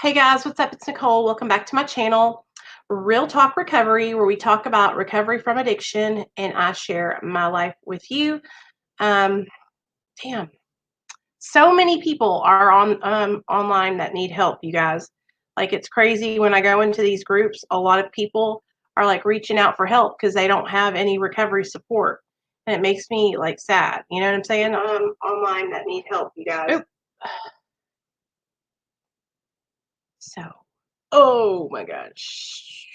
Hey guys, what's up? It's Nicole. Welcome back to my channel, Real Talk Recovery, where we talk about recovery from addiction and I share my life with you. Um, damn, so many people are on online that need help, you guys. Like it's crazy when I go into these groups, a lot of people are like reaching out for help because they don't have any recovery support. And it makes me like sad. You know what I'm saying? Online that need help, you guys. Oop. So, oh my gosh.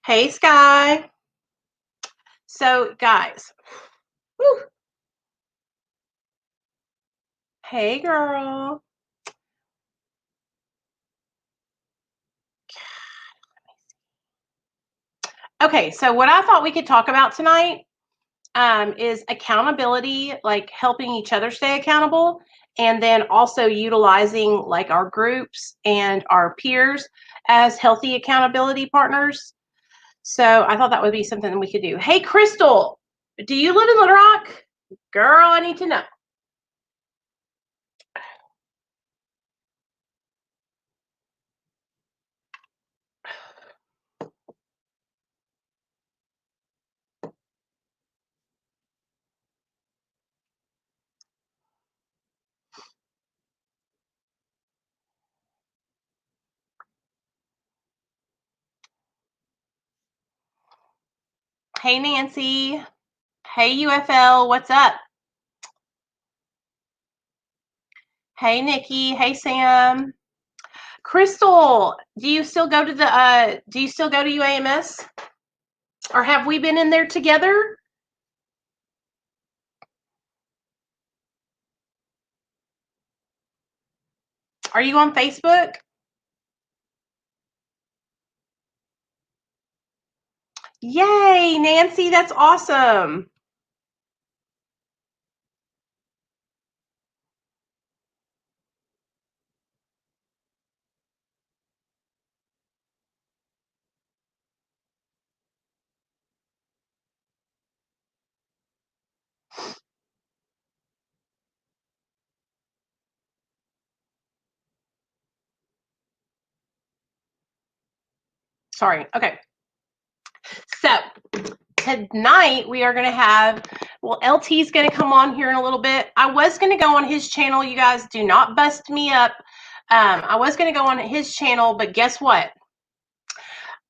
Hey, Sky. So, guys, whew, hey, girl. Okay, so what I thought we could talk about tonight is accountability, like helping each other stay accountable, and then also utilizing like our groups and our peers as healthy accountability partners. So I thought that would be something that we could do. Hey, Crystal, do you live in Little Rock? Girl, I need to know. Hey, Nancy. Hey, UFL, what's up? Hey, Nikki. Hey, Sam. Crystal, do you still go to UAMS? Or have we been in there together? Are you on Facebook? Yay, Nancy, that's awesome. Sorry. Okay. So tonight we are going to have, well, LT's going to come on here in a little bit. I was going to go on his channel. You guys do not bust me up. I was going to go on his channel, but guess what?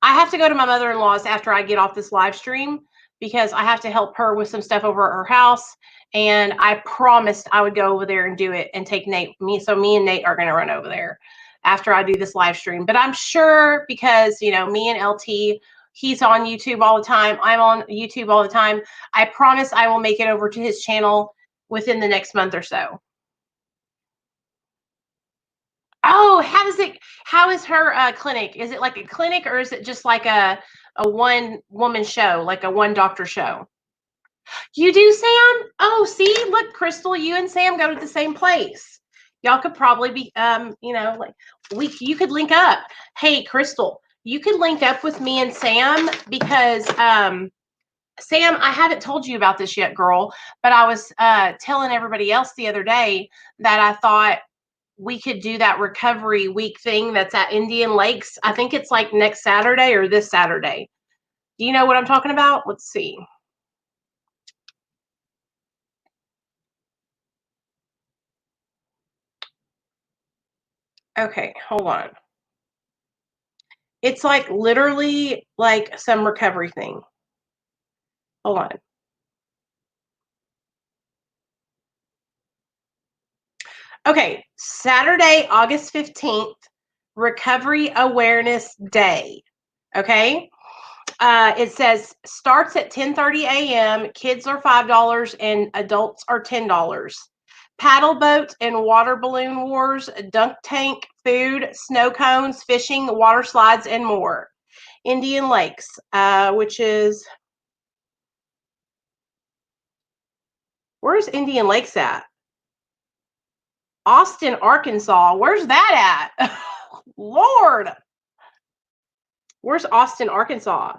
I have to go to my mother-in-law's after I get off this live stream because I have to help her with some stuff over at her house. And I promised I would go over there and do it and take Nate, me and Nate are going to run over there after I do this live stream. But I'm sure because, you know, me and LT, he's on YouTube all the time. I'm on YouTube all the time. I promise I will make it over to his channel within the next month or so. Oh, how is her clinic? Is it like a clinic or is it just like a one woman show, like a one doctor show? You do, Sam? Oh, see, look, Crystal, you and Sam go to the same place. Y'all could probably be you know, like you could link up. Hey, Crystal, you could link up with me and Sam because Sam, I haven't told you about this yet, girl, but I was telling everybody else the other day that I thought we could do that recovery week thing that's at Indian Lakes. I think it's like next Saturday or this Saturday. Do you know what I'm talking about? Let's see. Okay, hold on. It's like literally like some recovery thing. Hold on. Okay, Saturday, August 15th, Recovery Awareness Day. Okay. It says starts at 10:30 a.m. Kids are $5 and adults are $10. Paddle boats and water balloon wars, dunk tank, food, snow cones, fishing, water slides, and more. Indian Lakes, which is, where's Indian Lakes at? Austin, Arkansas. Where's that at? Lord. Where's Austin, Arkansas?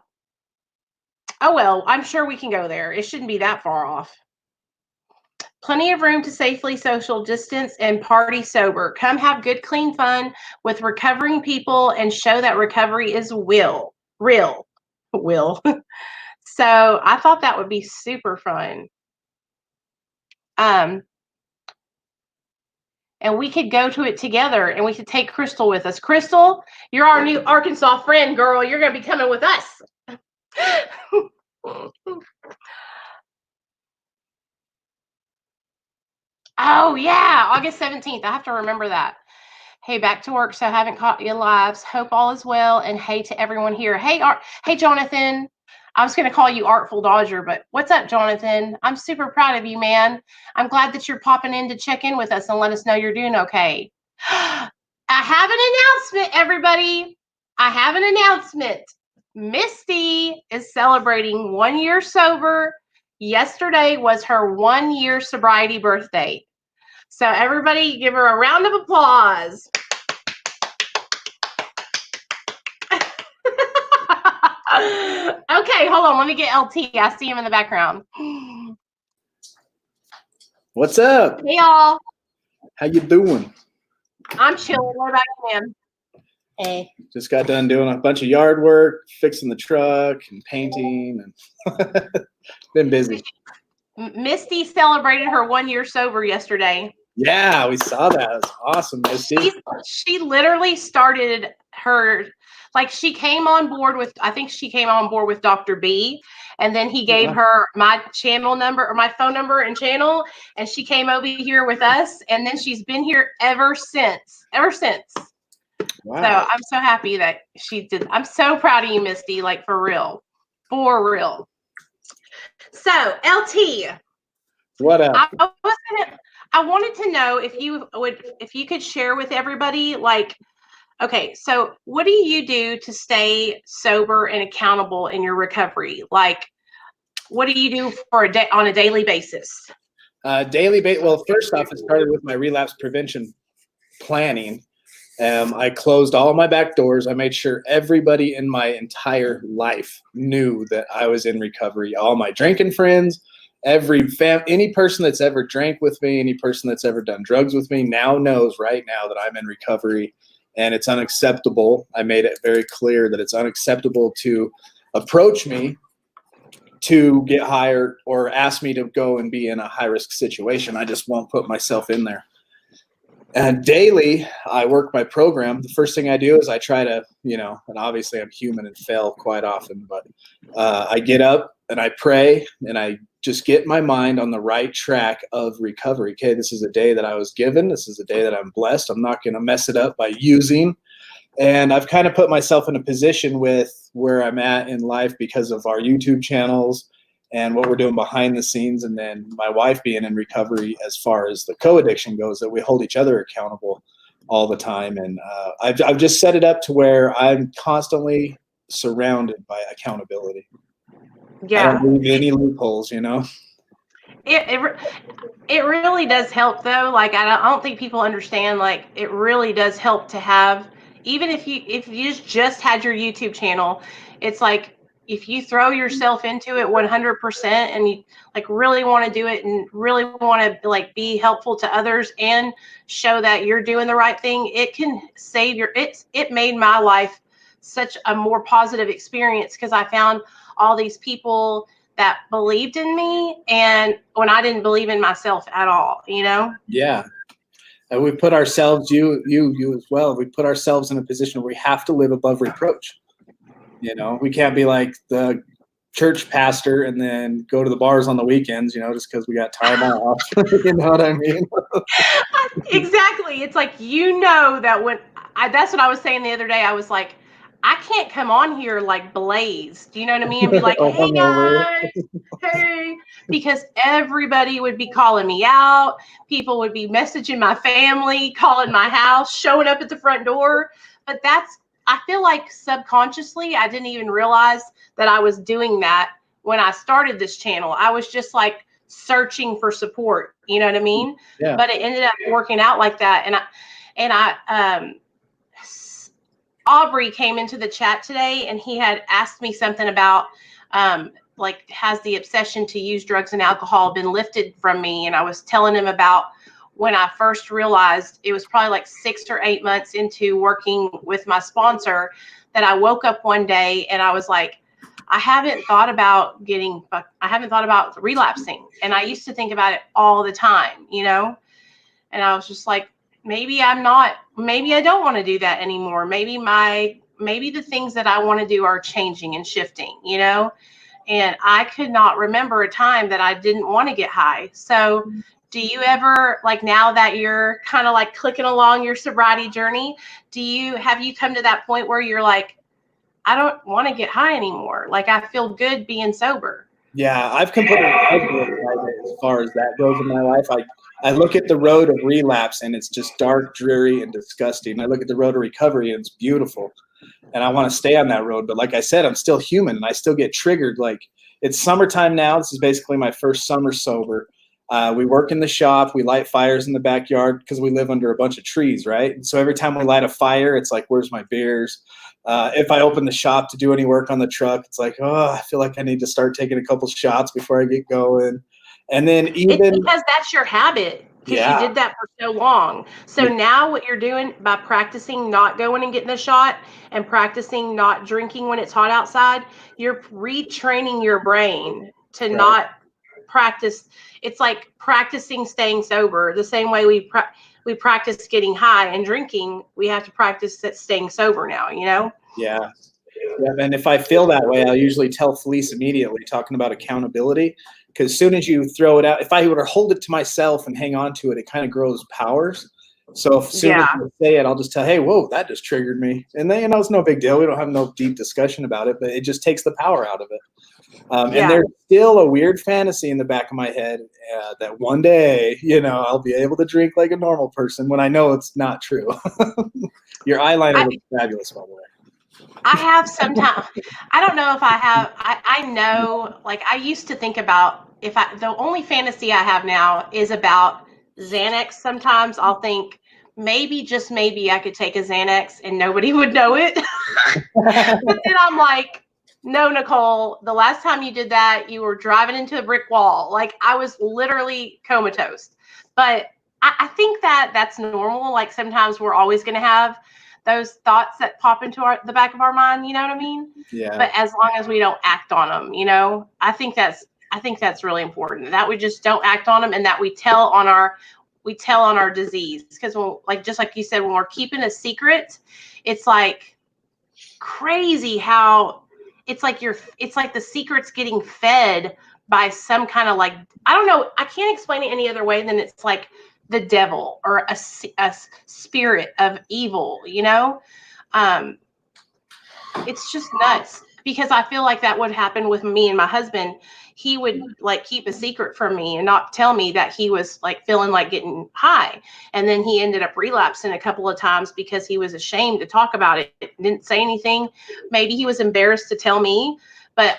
Oh, well, I'm sure we can go there. It shouldn't be that far off. Plenty of room to safely social distance and party sober. Come have good, clean fun with recovering people and show that recovery is real. Will. So I thought that would be super fun. And we could go to it together, and we could take Crystal with us. Crystal, you're our new Arkansas friend, girl. You're going to be coming with us. Oh, yeah, August 17th. I have to remember that. Hey, back to work, so I haven't caught you lives. Hope all is well, and hey to everyone here. Hey, hey, Jonathan. I was going to call you Artful Dodger, but what's up, Jonathan? I'm super proud of you, man. I'm glad that you're popping in to check in with us and let us know you're doing okay. I have an announcement, everybody. I have an announcement. Misty is celebrating 1 year sober. Yesterday was her 1 year sobriety birthday. So everybody give her a round of applause. Okay, hold on. Let me get LT. I see him in the background. What's up? Hey, y'all. How you doing? I'm chilling. What about you, man? Hey. Just got done doing a bunch of yard work, fixing the truck and painting, and been busy. Misty celebrated her 1 year sober yesterday. Yeah, we saw that. It was awesome, Misty. She literally started her, like, she came on board with, I think she came on board with Dr. B, and then he gave her my channel number or my phone number and channel, and she came over here with us, and then she's been here ever since. Wow. So I'm so happy that she did. I'm so proud of you, Misty, like, for real. For real. So, LT. What up? I wanted to know if you could share with everybody, like, okay, so what do you do to stay sober and accountable in your recovery? Like, what do you do for on a daily basis? Well, first off, it started with my relapse prevention planning. I closed all my back doors. I made sure everybody in my entire life knew that I was in recovery. All my drinking friends, any person that's ever drank with me, any person that's ever done drugs with me now knows right now that I'm in recovery, and it's unacceptable. I made it very clear that it's unacceptable to approach me to get higher or ask me to go and be in a high-risk situation. I just won't put myself in there. And daily, I work my program. The first thing I do is I try to, and obviously I'm human and fail quite often, but I get up and I pray and I just get my mind on the right track of recovery. Okay, this is a day that I was given. This is a day that I'm blessed. I'm not going to mess it up by using. And I've kind of put myself in a position with where I'm at in life because of our YouTube channels and what we're doing behind the scenes, and then my wife being in recovery as far as the co-addiction goes, that we hold each other accountable all the time. And I've just set it up to where I'm constantly surrounded by accountability. Yeah. I don't leave any loopholes, It really does help, though. Like, I don't think people understand, like, it really does help to have, even if you just had your YouTube channel, it's like, if you throw yourself into it 100% and you, like, really want to do it and really want to, like, be helpful to others and show that you're doing the right thing, it can save it made my life such a more positive experience, because I found all these people that believed in me, and when I didn't believe in myself at all, Yeah. And we put ourselves, you as well, we put ourselves in a position where we have to live above reproach. We can't be like the church pastor and then go to the bars on the weekends, just because we got time off. You know what I mean? Exactly. It's like, that that's what I was saying the other day. I was like, I can't come on here like blazed, you know what I mean? And be like, hey guys, hey, because everybody would be calling me out. People would be messaging my family, calling my house, showing up at the front door. But I feel like subconsciously, I didn't even realize that I was doing that when I started this channel. I was just like searching for support. You know what I mean? Yeah. But it ended up working out like that. And I Aubrey came into the chat today, and he had asked me something about like, has the obsession to use drugs and alcohol been lifted from me? And I was telling him about when I first realized, it was probably like 6 or 8 months into working with my sponsor, that I woke up one day and I was like, I haven't thought about relapsing. And I used to think about it all the time, you know? And I was just like, maybe I don't want to do that anymore. Maybe the things that I want to do are changing and shifting, you know? And I could not remember a time that I didn't want to get high. So do you ever, like, now that you're kind of like clicking along your sobriety journey, have you come to that point where you're like, I don't want to get high anymore? Like, I feel good being sober. Yeah, I've completely as far as that goes in my life. I look at the road of relapse and it's just dark, dreary, and disgusting. I look at the road of recovery and it's beautiful. And I want to stay on that road. But like I said, I'm still human and I still get triggered. Like, it's summertime now. This is basically my first summer sober. We work in the shop. We light fires in the backyard because we live under a bunch of trees, right? And so every time we light a fire, it's like, where's my beers? If I open the shop to do any work on the truck, it's like, oh, I feel like I need to start taking a couple shots before I get going. And then it's because that's your habit, because you did that for so long. So now what you're doing by practicing not going and getting a shot and practicing not drinking when it's hot outside, you're retraining your brain to not practice. It's like practicing staying sober. The same way we practice getting high and drinking, we have to practice staying sober now, you know? Yeah. And if I feel that way, I'll usually tell Felice immediately, talking about accountability. Because as soon as you throw it out, if I were to hold it to myself and hang on to it, it kind of grows powers. So as soon as I say it, I'll just tell, hey, whoa, that just triggered me. And then, it's no big deal. We don't have no deep discussion about it, but it just takes the power out of it. And there's still a weird fantasy in the back of my head that one day, I'll be able to drink like a normal person, when I know it's not true. Your eyeliner looks fabulous, by the way. I have sometimes, I don't know if I have, I know, like, I used to think about, the only fantasy I have now is about Xanax. Sometimes I'll think, maybe, just maybe, I could take a Xanax and nobody would know it. But then I'm like, no, Nicole, the last time you did that, you were driving into a brick wall. Like, I was literally comatose. But I think that's normal. Like, sometimes we're always going to have those thoughts that pop into the back of our mind, you know what I mean? Yeah. But as long as we don't act on them, I think that's really important, that we just don't act on them, and that we tell on our disease. Because just like you said, when we're keeping a secret, it's like crazy how it's like the secret's getting fed by some kind of, like, I don't know, I can't explain it any other way than it's like the devil or a spirit of evil, it's just nuts, because I feel like that would happen with me and my husband. He would, like, keep a secret from me and not tell me that he was, like, feeling like getting high. And then he ended up relapsing a couple of times because he was ashamed to talk about it. Didn't say anything. Maybe he was embarrassed to tell me, but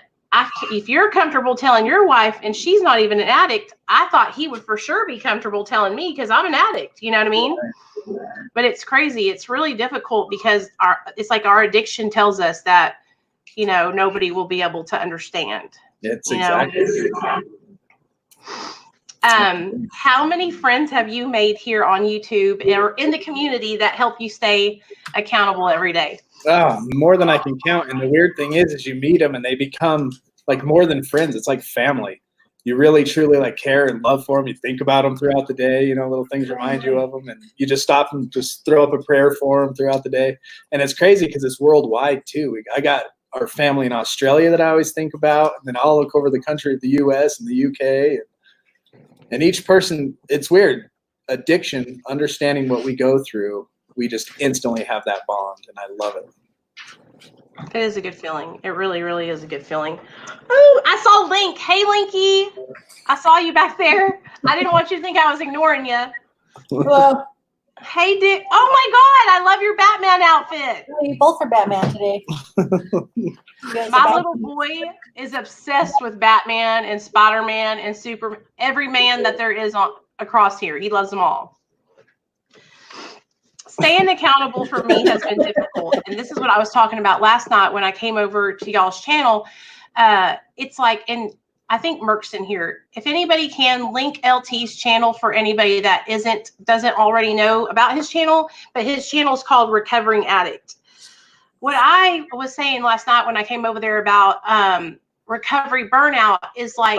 if you're comfortable telling your wife and she's not even an addict, I thought he would for sure be comfortable telling me, because I'm an addict. You know what I mean? But it's crazy. It's really difficult, because it's like our addiction tells us that, nobody will be able to understand. It's exactly. How many friends have you made here on YouTube or in the community that help you stay accountable every day? Oh, more than I can count. And the weird thing is you meet them and they become like more than friends. It's like family. You really, truly, like, care and love for them. You think about them throughout the day. Little things remind you of them, and you just stop and just throw up a prayer for them throughout the day. And it's crazy because it's worldwide too. I got our family in Australia that I always think about, and then I'll look over the country of the US and the UK, and each person, it's weird. Addiction, understanding what we go through, we just instantly have that bond, and I love it. It is a good feeling. It really, really is a good feeling. Oh, I saw Link. Hey, Linky. I saw you back there. I didn't want you to think I was ignoring you. Hello. Hey, Dick. Oh my God, I love your Batman outfit. You both are Batman today. My little boy is obsessed with Batman and Spider-Man and Superman, every man that there is across here. He loves them all. Staying accountable for me has been difficult. And this is what I was talking about last night when I came over to y'all's channel. It's like, and I think Merck's in here. If anybody can link LT's channel for anybody that doesn't already know about his channel, but his channel is called Recovering Addict. What I was saying last night when I came over there about recovery burnout is like,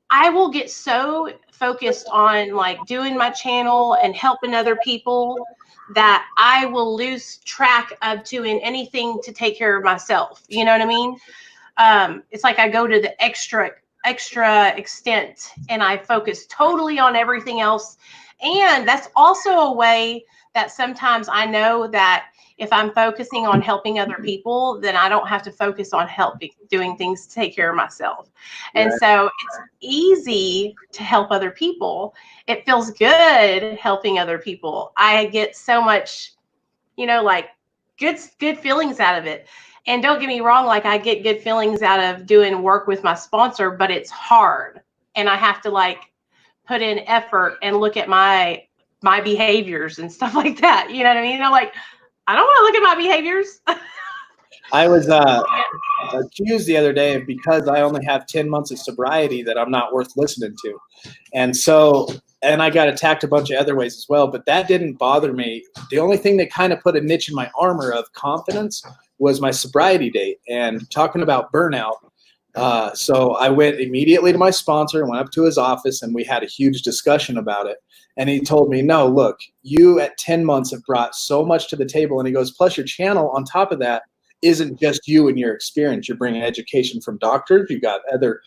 I will get so focused on like doing my channel and helping other people that I will lose track of doing anything to take care of myself. You know what I mean? It's like I go to the extra extent and I focus totally on everything else. And that's also a way that sometimes I know that if I'm focusing on helping other people, then I don't have to focus on doing things to take care of myself. And so it's easy to help other people. It feels good helping other people. I get so much, like good feelings out of it. And don't get me wrong, like I get good feelings out of doing work with my sponsor, but it's hard. And I have to like put in effort and look at my behaviors and stuff like that. You know what I mean? Like, I don't want to look at my behaviors. I was accused the other day of because I only have 10 months of sobriety that I'm not worth listening to. And I got attacked a bunch of other ways as well, but that didn't bother me. The only thing that kind of put a niche in my armor of confidence was my sobriety date and talking about burnout. So I went immediately to my sponsor and went up to his office and we had a huge discussion about it. And he told me, no, look, you at 10 months have brought so much to the table. And he goes, plus your channel on top of that isn't just you and your experience. You're bringing education from doctors. You got other,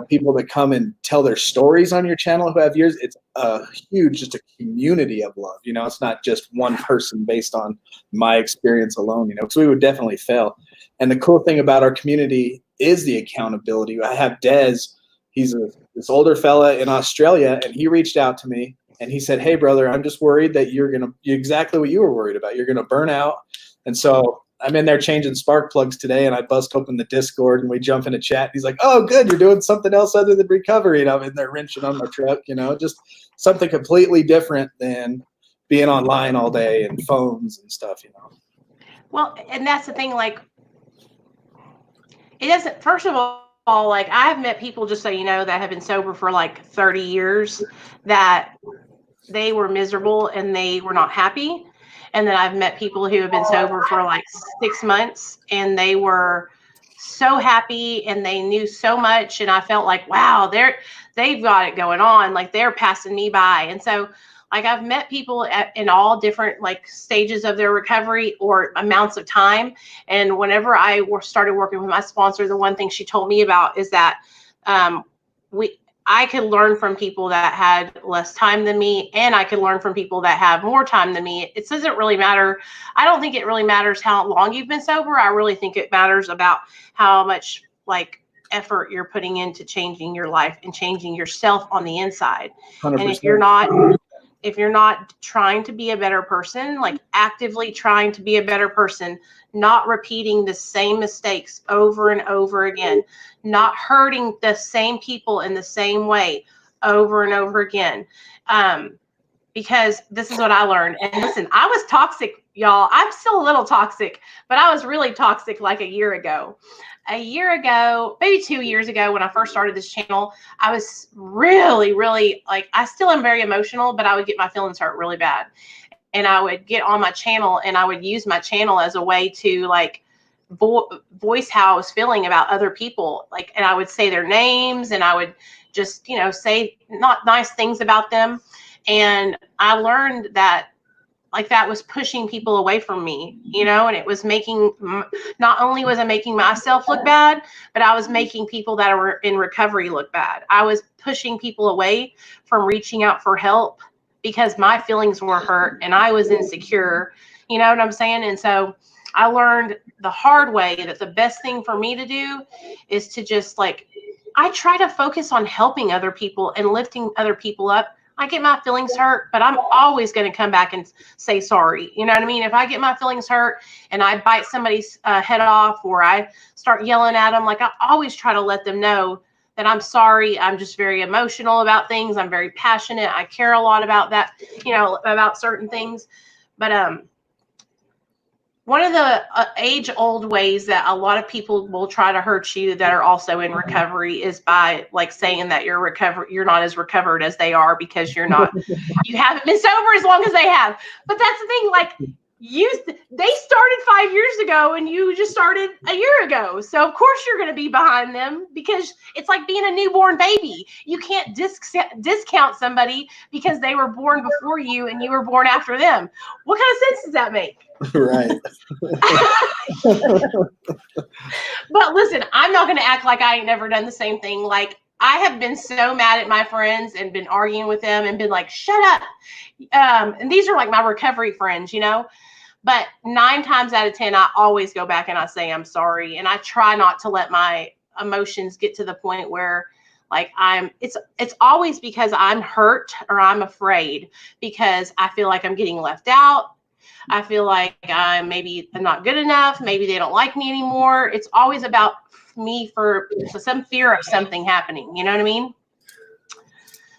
people that come and tell their stories on your channel who have yours. It's a huge, just a community of love. It's not just one person based on my experience alone, because we would definitely fail. And the cool thing about our community is the accountability. I have Des. He's this older fella in Australia, and he reached out to me and he said, hey, brother, I'm just worried that you're exactly what you were worried about. You're going to burn out. And so I'm in there changing spark plugs today, and I bust open the Discord and we jump in a chat. He's like, oh, good. You're doing something else other than recovery. And I'm in there wrenching on my truck, just something completely different than being online all day and phones and stuff, Well, and that's the thing, like, it doesn't, first of all, like I've met people, just so you know, that have been sober for like 30 years that they were miserable and they were not happy. And then I've met people who have been sober for like 6 months and they were so happy and they knew so much. And I felt like, wow, they've got it going on. Like they're passing me by. And so like I've met people in all different like stages of their recovery or amounts of time. And whenever I started working with my sponsor, the one thing she told me about is that I could learn from people that had less time than me, and I could learn from people that have more time than me. It doesn't really matter. I don't think it really matters how long you've been sober. I really think it matters about how much like effort you're putting into changing your life and changing yourself on the inside. 100%. And if you're not trying to be a better person, like actively trying to be a better person, not repeating the same mistakes over and over again, not hurting the same people in the same way over and over again. Because this is what I learned. And listen, I was toxic, y'all. I'm still a little toxic, but I was really toxic like a year ago. A year ago, maybe 2 years ago, when I first started this channel, I was really, really like, I still am very emotional, but I would get my feelings hurt really bad. And I would get on my channel and I would use my channel as a way to like voice how I was feeling about other people. Like, and I would say their names and I would just, say not nice things about them. And I learned that like that was pushing people away from me, and it was not only was I making myself look bad, but I was making people that were in recovery look bad. I was pushing people away from reaching out for help because my feelings were hurt and I was insecure, you know what I'm saying? And so I learned the hard way that the best thing for me to do is to just like, I try to focus on helping other people and lifting other people up I get my feelings hurt, but I'm always going to come back and say sorry. You know what I mean? If I get my feelings hurt and I bite somebody's head off, or I start yelling at them, like, I always try to let them know that I'm sorry. I'm just very emotional about things. I'm very passionate. I care a lot about that, you know, about certain things. But one of the age-old ways that a lot of people will try to hurt you that are also in recovery is by like saying that you're not as recovered as they are, because you haven't been sober as long as they have. But that's the thing, like, they started 5 years ago and you just started a year ago. So of course you're going to be behind them, because it's like being a newborn baby. You can't discount somebody because they were born before you and you were born after them. What kind of sense does that make? Right. But listen, I'm not going to act like I ain't never done the same thing. Like, I have been so mad at my friends and been arguing with them and been like, shut up. And these are like my recovery friends, you know. But 9 times out of 10, I always go back and I say I'm sorry. And I try not to let my emotions get to the point where, like, it's always because I'm hurt or I'm afraid, because I feel like I'm getting left out. I feel like I'm not good enough. Maybe they don't like me anymore. It's always about me for some fear of something happening. You know what I mean?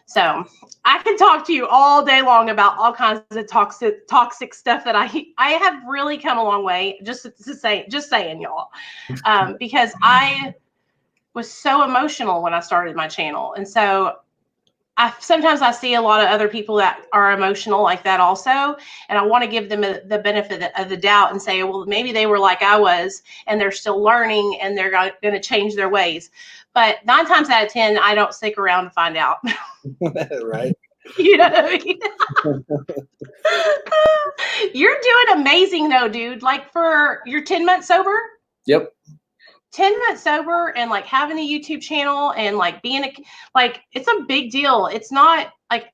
So I can talk to you all day long about all kinds of toxic stuff that I have really come a long way, just saying, y'all, because I was so emotional when I started my channel. And so sometimes I see a lot of other people that are emotional like that also, and I want to give them the benefit of the doubt and say, well, maybe they were like I was, and they're still learning, and they're going to change their ways. But 9 times out of 10, I don't stick around to find out. Right. You know what I mean? You're doing amazing though, dude. Like, for your 10 months sober. Yep. 10 months sober and like having a YouTube channel and like being it's a big deal. It's not like,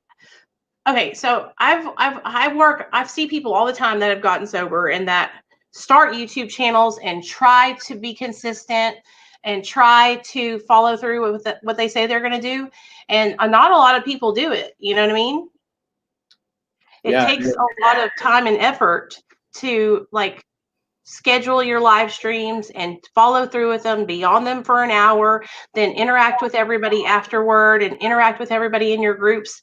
okay, so I see people all the time that have gotten sober and that start YouTube channels and try to be consistent and try to follow through with what they say they're going to do. And not a lot of people do it. You know what I mean? It takes a lot of time and effort to like schedule your live streams and follow through with them, be on them for an hour, then interact with everybody afterward and interact with everybody in your groups.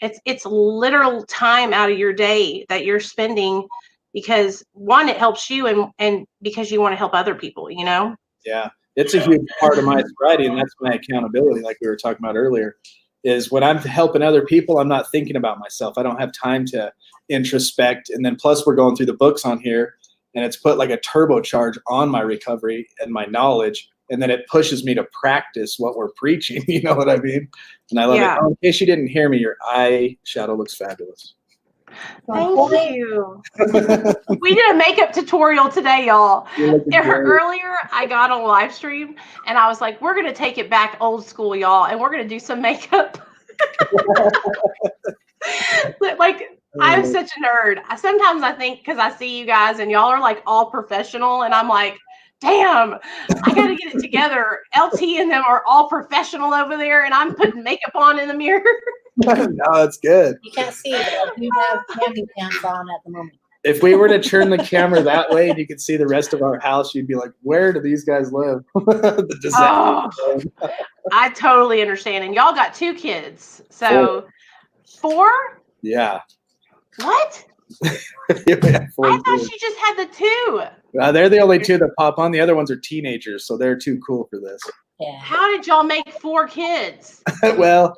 It's literal time out of your day that you're spending, because one, it helps you, and because you want to help other people, you know? Yeah, it's a huge part of my sobriety, and that's my accountability, like we were talking about earlier, is when I'm helping other people, I'm not thinking about myself. I don't have time to introspect. And then plus we're going through the books on here, and it's put like a turbocharge on my recovery and my knowledge. And then it pushes me to practice what we're preaching. You know what I mean? And I love it. Oh, in case you didn't hear me, your eye shadow looks fabulous. Thank you. We did a makeup tutorial today, y'all. Earlier, I got on a live stream and I was like, we're going to take it back old school, y'all. And we're going to do some makeup. Like, I'm such a nerd. Sometimes I think, because I see you guys and y'all are like all professional, and I'm like, damn, I got to get it together. LT and them are all professional over there, and I'm putting makeup on in the mirror. No, that's good. You can't see it, but you have camping pants on at the moment. If we were to turn the camera that way and you could see the rest of our house, you'd be like, where do these guys live? The disaster. I totally understand. And y'all got 2 kids. So 4? Yeah. What? Yeah, I thought you just had the 2. They're the only 2 that pop on. The other ones are teenagers, so they're too cool for this. Yeah. How did y'all make 4 kids? Well,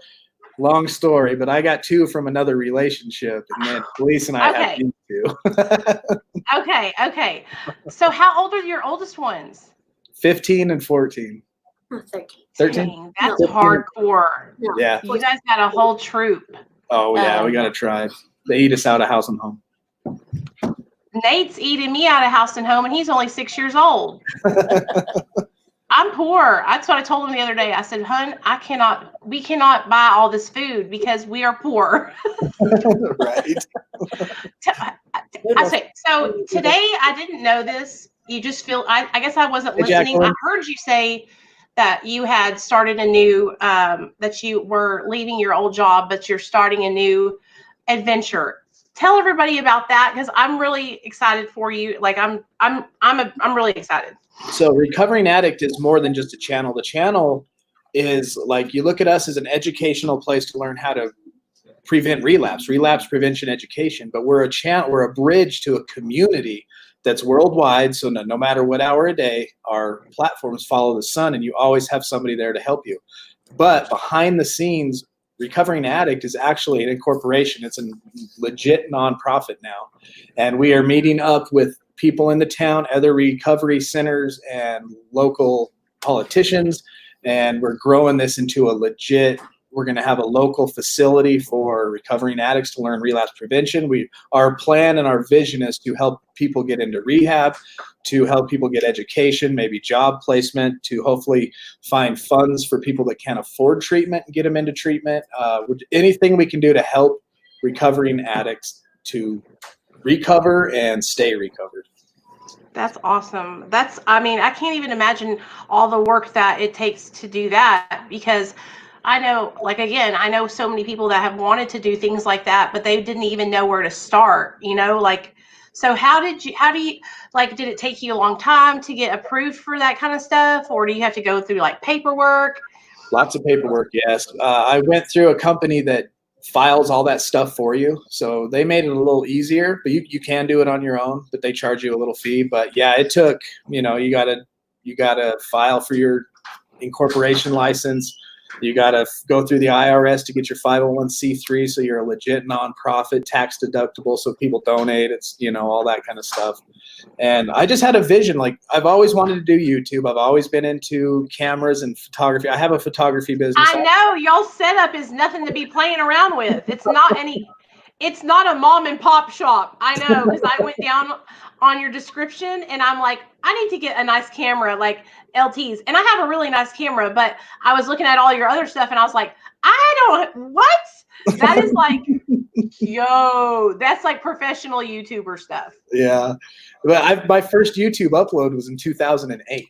long story, but I got 2 from another relationship, and then Felice and I had these 2. Okay. So how old are your oldest ones? 15 and 14. 13? Dang, that's hardcore. No. Yeah. You guys got a whole troop. Oh, yeah, we got to try. They eat us out of house and home. Nate's eating me out of house and home, and he's only 6 years old. I'm poor. That's what I told him the other day. I said, hun, we cannot buy all this food because we are poor. Right. I say, so today I didn't know this. You just feel, I guess I wasn't listening. Jacqueline. I heard you say that you had started a new, that you were leaving your old job, but you're starting a new adventure. Tell everybody about that, because I'm really excited for you. Like I'm really excited. So Recovering Addict is more than just a channel. The channel is like, you look at us as an educational place to learn how to prevent relapse prevention education, but we're a channel, we're a bridge to a community that's worldwide. So no matter what hour a day, our platforms follow the sun, and you always have somebody there to help you. But behind the scenes, Recovering Addict is actually an incorporation. It's a legit nonprofit now. And we are meeting up with people in the town, other recovery centers, and local politicians. And we're growing this into a legit, we're going to have a local facility for recovering addicts to learn relapse prevention. Our plan and our vision is to help people get into rehab, to help people get education, maybe job placement, to hopefully find funds for people that can't afford treatment and get them into treatment. Anything we can do to help recovering addicts to recover and stay recovered. That's awesome. I mean, I can't even imagine all the work that it takes to do that, because I know, like, again, I know so many people that have wanted to do things like that, but they didn't even know where to start, you know, like, so how do you, like, did it take you a long time to get approved for that kind of stuff? Or do you have to go through like paperwork? Lots of paperwork, yes. I went through a company that files all that stuff for you. So they made it a little easier, but you can do it on your own, but they charge you a little fee. But yeah, it took, you know, you gotta file for your incorporation license. You got to go through the IRS to get your 501c3, so you're a legit nonprofit, tax deductible, so people donate. It's, you know, all that kind of stuff. And I just had a vision. Like, I've always wanted to do YouTube. I've always been into cameras and photography. I have a photography business. I know y'all setup is nothing to be playing around with. It's not a mom and pop shop. I know, because I went down on your description and I'm like, I need to get a nice camera, like LT's. And I have a really nice camera, but I was looking at all your other stuff and I was like, what? That is like, yo, that's like professional YouTuber stuff. Yeah. But my first YouTube upload was in 2008.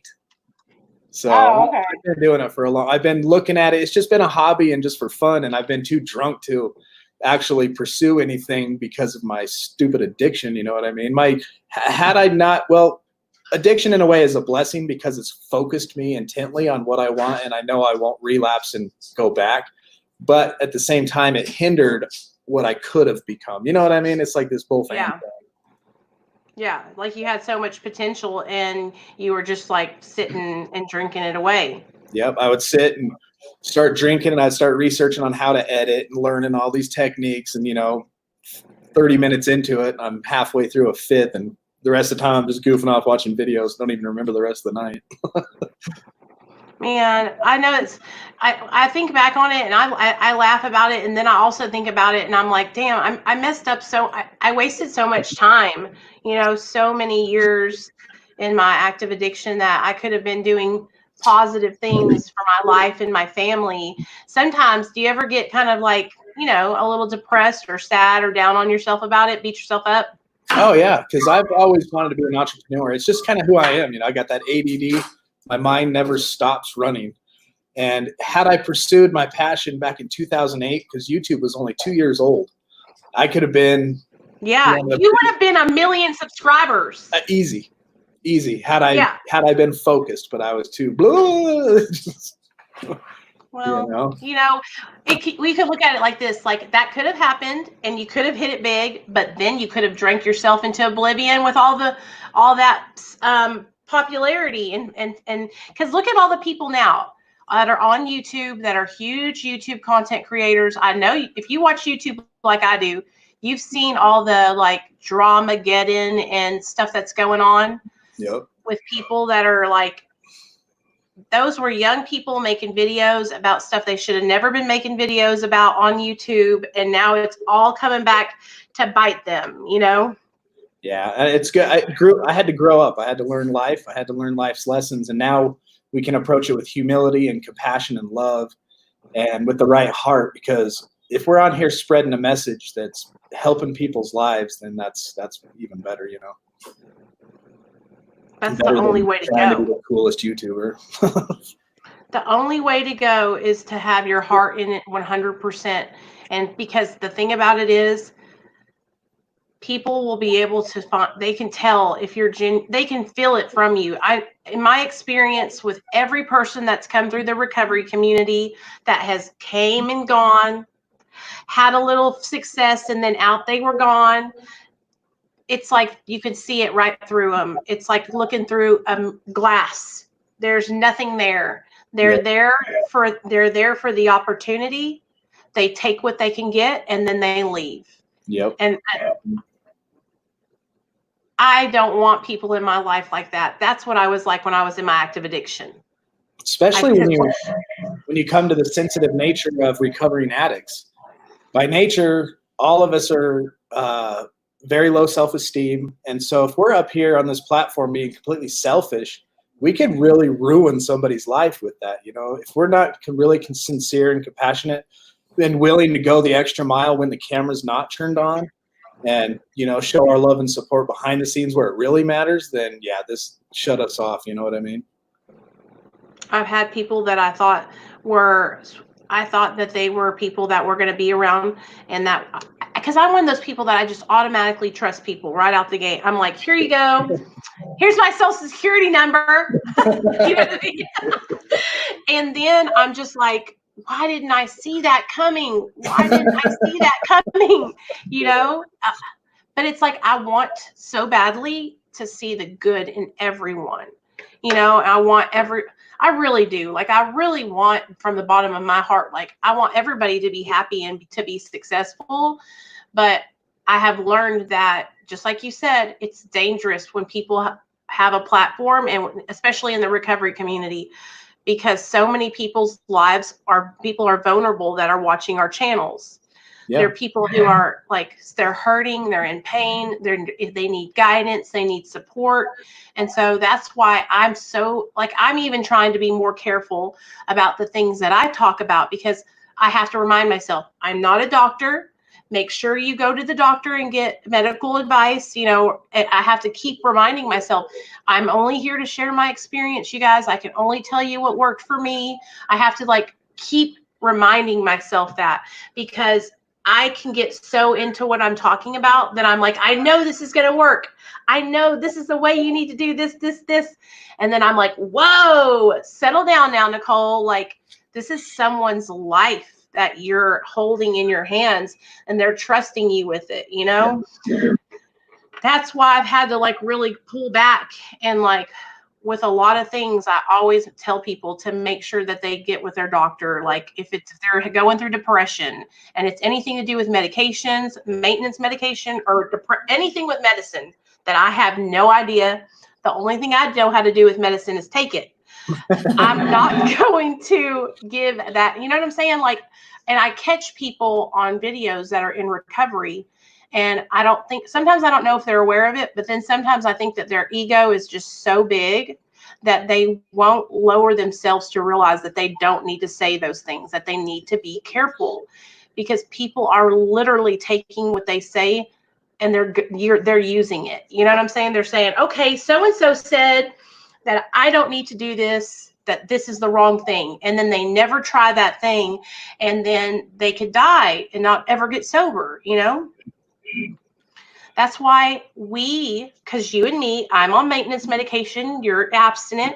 So okay. I've been doing it for I've been looking at it. It's just been a hobby and just for fun. And I've been too drunk to actually pursue anything because of my stupid addiction. You know what I mean? Addiction in a way is a blessing because it's focused me intently on what I want, and I know I won't relapse and go back. But at the same time, it hindered what I could have become. You know what I mean? It's like this bull fan thing. Yeah, like you had so much potential and you were just like sitting and drinking it away. Yep, I would sit and start drinking and I'd start researching on how to edit and learning all these techniques. And, 30 minutes into it, I'm halfway through a fifth, and the rest of the time I'm just goofing off watching videos. Don't even remember the rest of the night. Man, I know I think back on it and I laugh about it, and then I also think about it and I'm like, damn, I messed up. I wasted so much time, so many years in my active addiction that I could have been doing positive things for my life and my family. Sometimes, do you ever get kind of like, a little depressed or sad or down on yourself about it, beat yourself up? Oh yeah, because I've always wanted to be an entrepreneur. It's just kind of who I am. I got that ADD. My mind never stops running. And had I pursued my passion back in 2008, because YouTube was only 2 years old, I could have been. Yeah, you would have been 1 million subscribers. Easy. Had I been focused, but I was too blah. Well, we could look at it like this: like that could have happened, and you could have hit it big, but then you could have drank yourself into oblivion with all that popularity, and because look at all the people now that are on YouTube that are huge YouTube content creators. I know if you watch YouTube like I do, you've seen all the like Dramageddon and stuff that's going on. Yep. With people that are like, those were young people making videos about stuff they should have never been making videos about on YouTube, and now it's all coming back to bite them, Yeah, it's good. I had to grow up. I had to learn life. I had to learn life's lessons, and now we can approach it with humility and compassion and love, and with the right heart. Because if we're on here spreading a message that's helping people's lives, then that's even better, That's the only way to go. To be the coolest YouTuber. The only way to go is to have your heart in it 100%. And because the thing about it is, people will be able to find, they can tell if you're they can feel it from you. In my experience with every person that's come through the recovery community that has came and gone, had a little success, and then out they were gone. It's like you can see it right through them. It's like looking through glass. There's nothing there. They're there for the opportunity. They take what they can get and then they leave. Yep. And I don't want people in my life like that. That's what I was like when I was in my active addiction. Especially when you come to the sensitive nature of recovering addicts. By nature, all of us are very low self-esteem. And so if we're up here on this platform being completely selfish, we can really ruin somebody's life with that. You know, if we're not really sincere and compassionate and willing to go the extra mile when the camera's not turned on, and, you know, show our love and support behind the scenes where it really matters, then yeah, this shut us off. You know what I mean? I've had people that I thought that they were people that were going to be around, and that, because I'm one of those people that I just automatically trust people right out the gate. I'm like, here you go. Here's my social security number. You know what I mean? And then I'm just like, why didn't I see that coming? Why didn't I see that coming? You know, but it's like, I want so badly to see the good in everyone. You know, I really do. Like, I really want, from the bottom of my heart, like, I want everybody to be happy and to be successful. But I have learned that, just like you said, it's dangerous when people have a platform, and especially in the recovery community, because so many people's lives people are vulnerable that are watching our channels. Yeah. There are people who are like, they're hurting, they're in pain, they need guidance, they need support. And so that's why I'm so, like, I'm even trying to be more careful about the things that I talk about, because I have to remind myself, I'm not a doctor. Make sure you go to the doctor and get medical advice. You know, I have to keep reminding myself, I'm only here to share my experience, you guys. I can only tell you what worked for me. I have to, like, keep reminding myself that, because I can get so into what I'm talking about that I'm like, I know this is going to work. I know this is the way you need to do this. And then I'm like, whoa, settle down now, Nicole. Like, this is someone's life that you're holding in your hands, and they're trusting you with it, you know? Yeah. That's why I've had to, like, really pull back. And, like, with a lot of things, I always tell people to make sure that they get with their doctor. Like, if they're going through depression and it's anything to do with medications, maintenance medication, or anything with medicine that I have no idea. The only thing I know how to do with medicine is take it. I'm not going to give that, you know what I'm saying? Like, and I catch people on videos that are in recovery, and sometimes I don't know if they're aware of it, but then sometimes I think that their ego is just so big that they won't lower themselves to realize that they don't need to say those things, that they need to be careful, because people are literally taking what they say and they're using it. You know what I'm saying? They're saying, okay, so-and-so said that I don't need to do this, that this is the wrong thing. And then they never try that thing, and then they could die and not ever get sober, you know? That's why because you and me, I'm on maintenance medication, you're abstinent.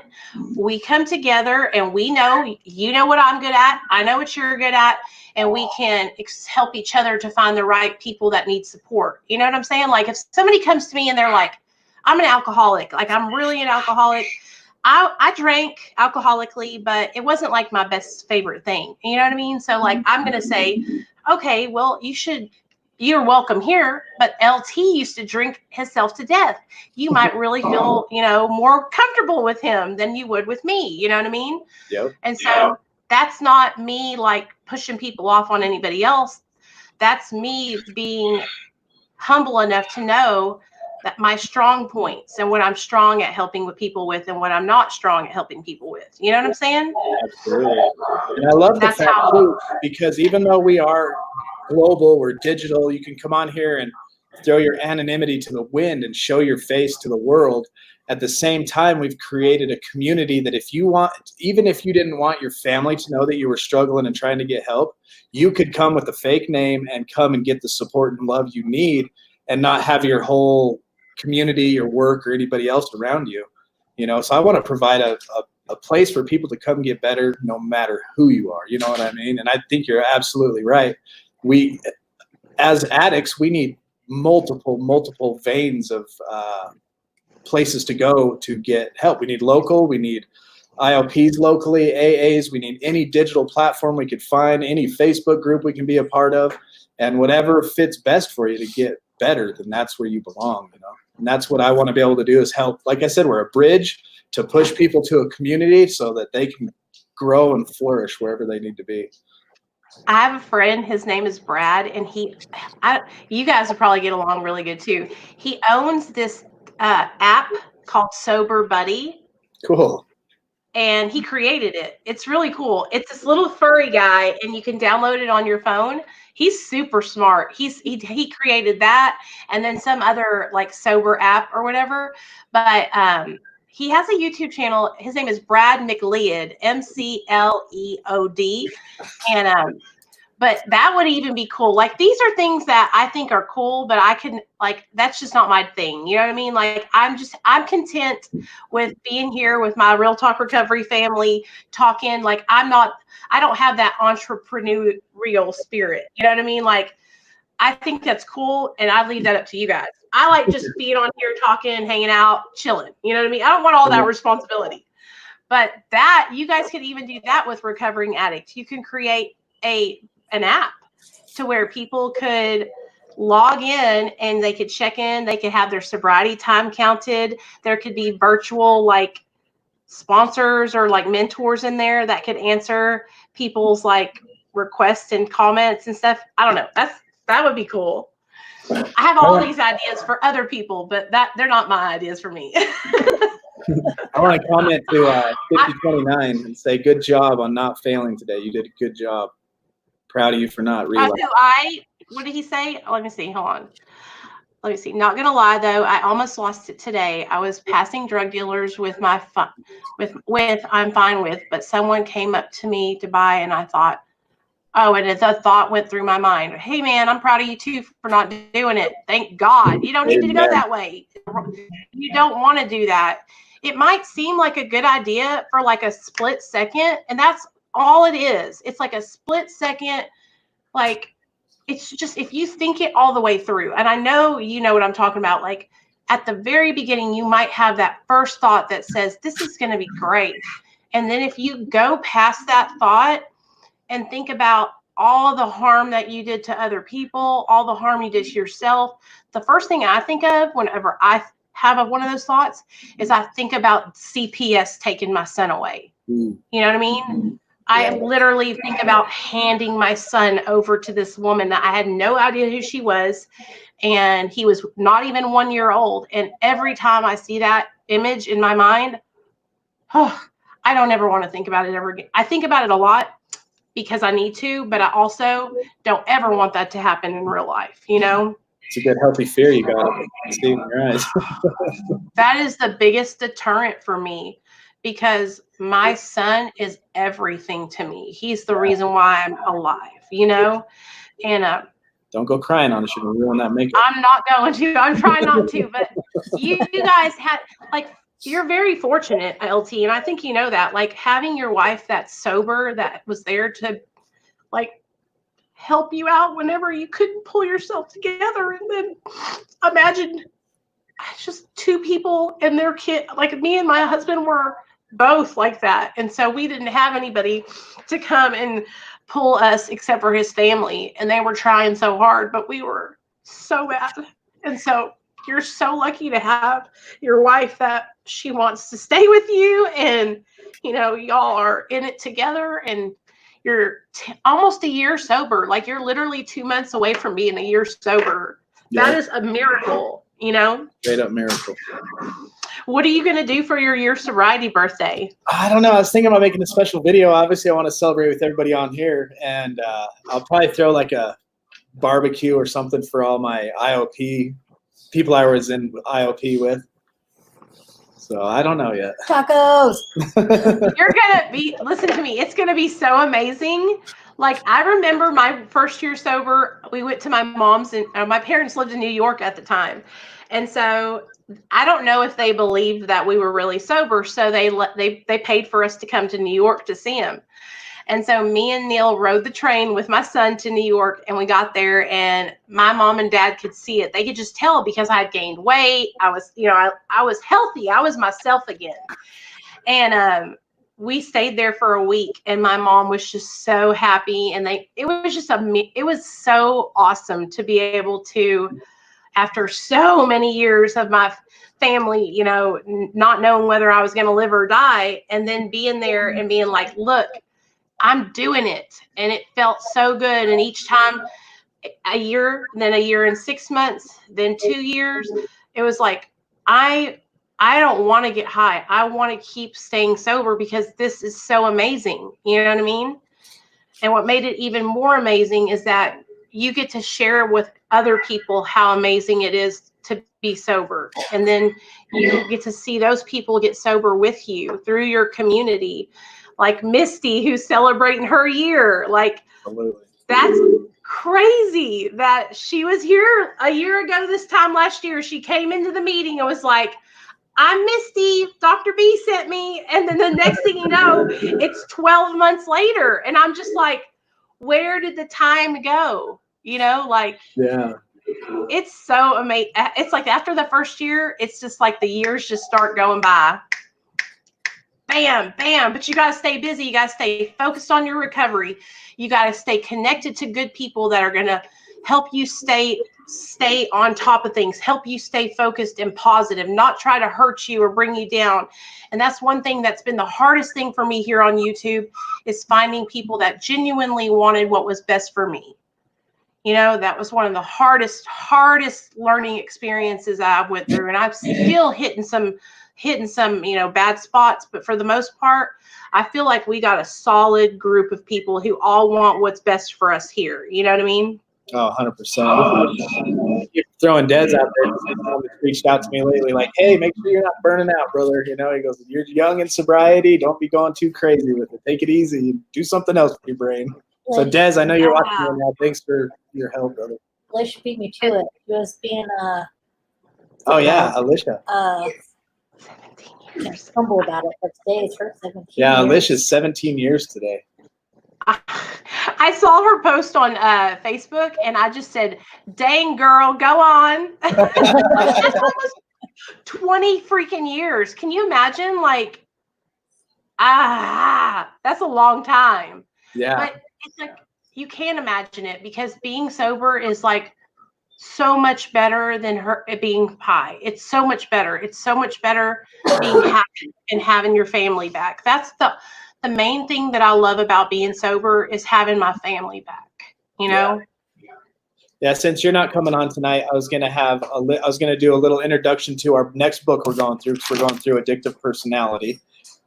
We come together and we know, you know what I'm good at, I know what you're good at, and we can help each other to find the right people that need support. You know what I'm saying? Like, if somebody comes to me and they're like, I'm an alcoholic, like, I'm really an alcoholic. I drank alcoholically, but it wasn't like my best favorite thing. You know what I mean? So, like, I'm going to say, okay, well, you're welcome here, but LT used to drink himself to death. You might really feel, you know, more comfortable with him than you would with me. You know what I mean? Yep. And so that's not me, like, pushing people off on anybody else. That's me being humble enough to know that my strong points and what I'm strong at helping with people with, and what I'm not strong at helping people with. You know what I'm saying? Absolutely. And I love the fact too, because even though we are global, we're digital, you can come on here and throw your anonymity to the wind and show your face to the world. At the same time, we've created a community that even if you didn't want your family to know that you were struggling and trying to get help, you could come with a fake name and come and get the support and love you need and not have your whole community, your work, or anybody else around you. So I want to provide a place for people to come get better no matter who you are. You know what I mean? And I think you're absolutely right. We, as addicts, we need multiple veins of places to go to get help. We need local, we need IOPs locally, AAs, we need any digital platform we could find, any Facebook group we can be a part of, and whatever fits best for you to get better, then that's where you belong, And that's what I want to be able to do is help. Like I said, we're a bridge to push people to a community so that they can grow and flourish wherever they need to be. I have a friend, his name is Brad, and you guys will probably get along really good too. He owns this app called Sober Buddy. Cool. And he created it. It's really cool. It's this little furry guy, and you can download it on your phone. He's super smart. He created that, and then some other like sober app or whatever. But he has a YouTube channel. His name is Brad McLeod, McLeod, and but that would even be cool. Like, these are things that I think are cool, but that's just not my thing. You know what I mean? Like, I'm content with being here with my Real Talk Recovery family talking. Like, I don't have that entrepreneurial spirit. You know what I mean? Like, I think that's cool, and I leave that up to you guys. I like just being on here talking, hanging out, chilling. You know what I mean? I don't want all that responsibility. But that, you guys could even do that with recovering addicts. You can create an app to where people could log in and they could check in. They could have their sobriety time counted. There could be virtual like sponsors or like mentors in there that could answer people's like requests and comments and stuff. I don't know. That would be cool. I have all these ideas for other people, but they're not my ideas for me. I want to comment to 5029 and say, good job on not failing today. You did a good job. Proud of you for not relapsing. What did he say? Let me see. Hold on. Let me see. Not going to lie, though. I almost lost it today. I was passing drug dealers with I'm fine with, but someone came up to me to buy, and I thought, and the thought went through my mind. Hey, man, I'm proud of you, too, for not doing it. Thank God. You don't need to go that way. You don't want to do that. It might seem like a good idea for like a split second, and that's all it is. It's like a split second, like, it's just, if you think it all the way through, and I know you know what I'm talking about, like at the very beginning, you might have that first thought that says, this is going to be great. And then if you go past that thought and think about all the harm that you did to other people, all the harm you did to yourself, the first thing I think of whenever I have one of those thoughts is I think about CPS taking my son away. You know what I mean? I literally think about handing my son over to this woman that I had no idea who she was, and he was not even 1 year old. And every time I see that image in my mind, I don't ever want to think about it ever again. I think about it a lot because I need to, but I also don't ever want that to happen in real life, you know? It's a good healthy fear you got. See in your eyes. That is the biggest deterrent for me, because my son is everything to me. He's the reason why I'm alive, you know? And don't go crying on us. You're gonna ruin that makeup. I'm not going to. I'm trying not to. But you guys had, like, you're very fortunate, LT, and I think you know that. Like, having your wife that's sober, that was there to, like, help you out whenever you couldn't pull yourself together. And then imagine just two people and their kid. Like, me and my husband were both like that, and so we didn't have anybody to come and pull us except for his family, and they were trying so hard, but we were so bad. And so you're so lucky to have your wife that she wants to stay with you, and you know, y'all are in it together, and you're almost a year sober. Like, you're literally 2 months away from being a year sober. That is a miracle, you know? Straight up miracle. What are you going to do for your year sobriety birthday? I don't know. I was thinking about making a special video. Obviously, I want to celebrate with everybody on here, and I'll probably throw like a barbecue or something for all my IOP people I was in IOP with. So I don't know yet. Tacos. You're gonna be, listen to me, it's gonna be so amazing. Like, I remember my first year sober, we went to my mom's, and my parents lived in New York at the time. And so I don't know if they believed that we were really sober, so they paid for us to come to New York to see him. And so me and Neil rode the train with my son to New York, and we got there, and my mom and dad could see it. They could just tell because I had gained weight. I was, I was healthy. I was myself again. And we stayed there for a week, and my mom was just so happy. And it was so awesome to be able to, after so many years of my family, not knowing whether I was going to live or die, and then being there and being like, look, I'm doing it. And it felt so good. And each time, a year, then a year and 6 months, then 2 years, it was like, I don't want to get high. I want to keep staying sober because this is so amazing. You know what I mean? And what made it even more amazing is that you get to share with other people how amazing it is to be sober. And then you get to see those people get sober with you through your community. Like Misty, who's celebrating her year. Like, Absolutely. that's crazy that she was here a year ago this time last year. She came into the meeting and was like, I'm Misty, Dr. B sent me. And then the next thing you know, it's 12 months later. And I'm just like, where did the time go? Like, Yeah. it's so amazing. It's like after the first year, it's just like the years just start going by. Bam, bam. But you got to stay busy. You got to stay focused on your recovery. You got to stay connected to good people that are going to help you stay on top of things, help you stay focused and positive, not try to hurt you or bring you down. And that's one thing that's been the hardest thing for me here on YouTube, is finding people that genuinely wanted what was best for me. That was one of the hardest learning experiences I went through. And I'm still hitting some, bad spots. But for the most part, I feel like we got a solid group of people who all want what's best for us here. You know what I mean? Oh, 100%. You're throwing Dez out there. Someone reached out to me lately, like, hey, make sure you're not burning out, brother. He goes, you're young in sobriety. Don't be going too crazy with it. Take it easy. Do something else with your brain. So, Dez, I know you're watching right now. Thanks for your help, brother. Alicia beat me to it. She was being oh, yeah, Alicia. 17 years. Humble about it, but today is her 17 Yeah, years. Alicia's 17 years today. I saw her post on Facebook, and I just said, dang, girl, go on. That's almost 20 freaking years. Can you imagine? Like, that's a long time. Yeah. But it's like, you can't imagine it, because being sober is like so much better than being high. It's so much better. It's so much better being happy and having your family back. That's the main thing that I love about being sober, is having my family back, Yeah, since you're not coming on tonight, I was gonna do a little introduction to our next book we're going through, because we're going through Addictive Personality,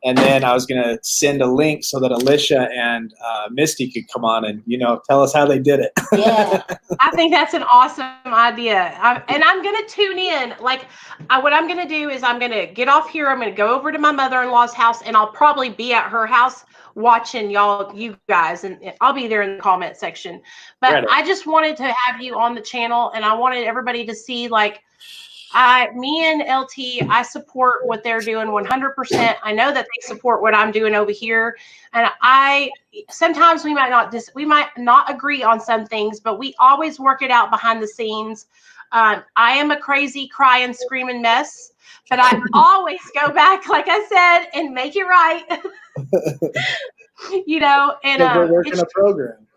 and then I was gonna send a link so that Alicia and Misty could come on and tell us how they did it. Yeah. I think that's an awesome idea. And I'm going to tune in. Like, what I'm going to do is I'm going to get off here. I'm going to go over to my mother-in-law's house, and I'll probably be at her house watching you guys, and I'll be there in the comment section. But Right. I just wanted to have you on the channel, and I wanted everybody to see, like, me and LT, I support what they're doing 100%. I know that they support what I'm doing over here. And sometimes we might not agree on some things, but we always work it out behind the scenes. I am a crazy, crying, screaming mess, but I always go back, like I said, and make it right. And we're working a program.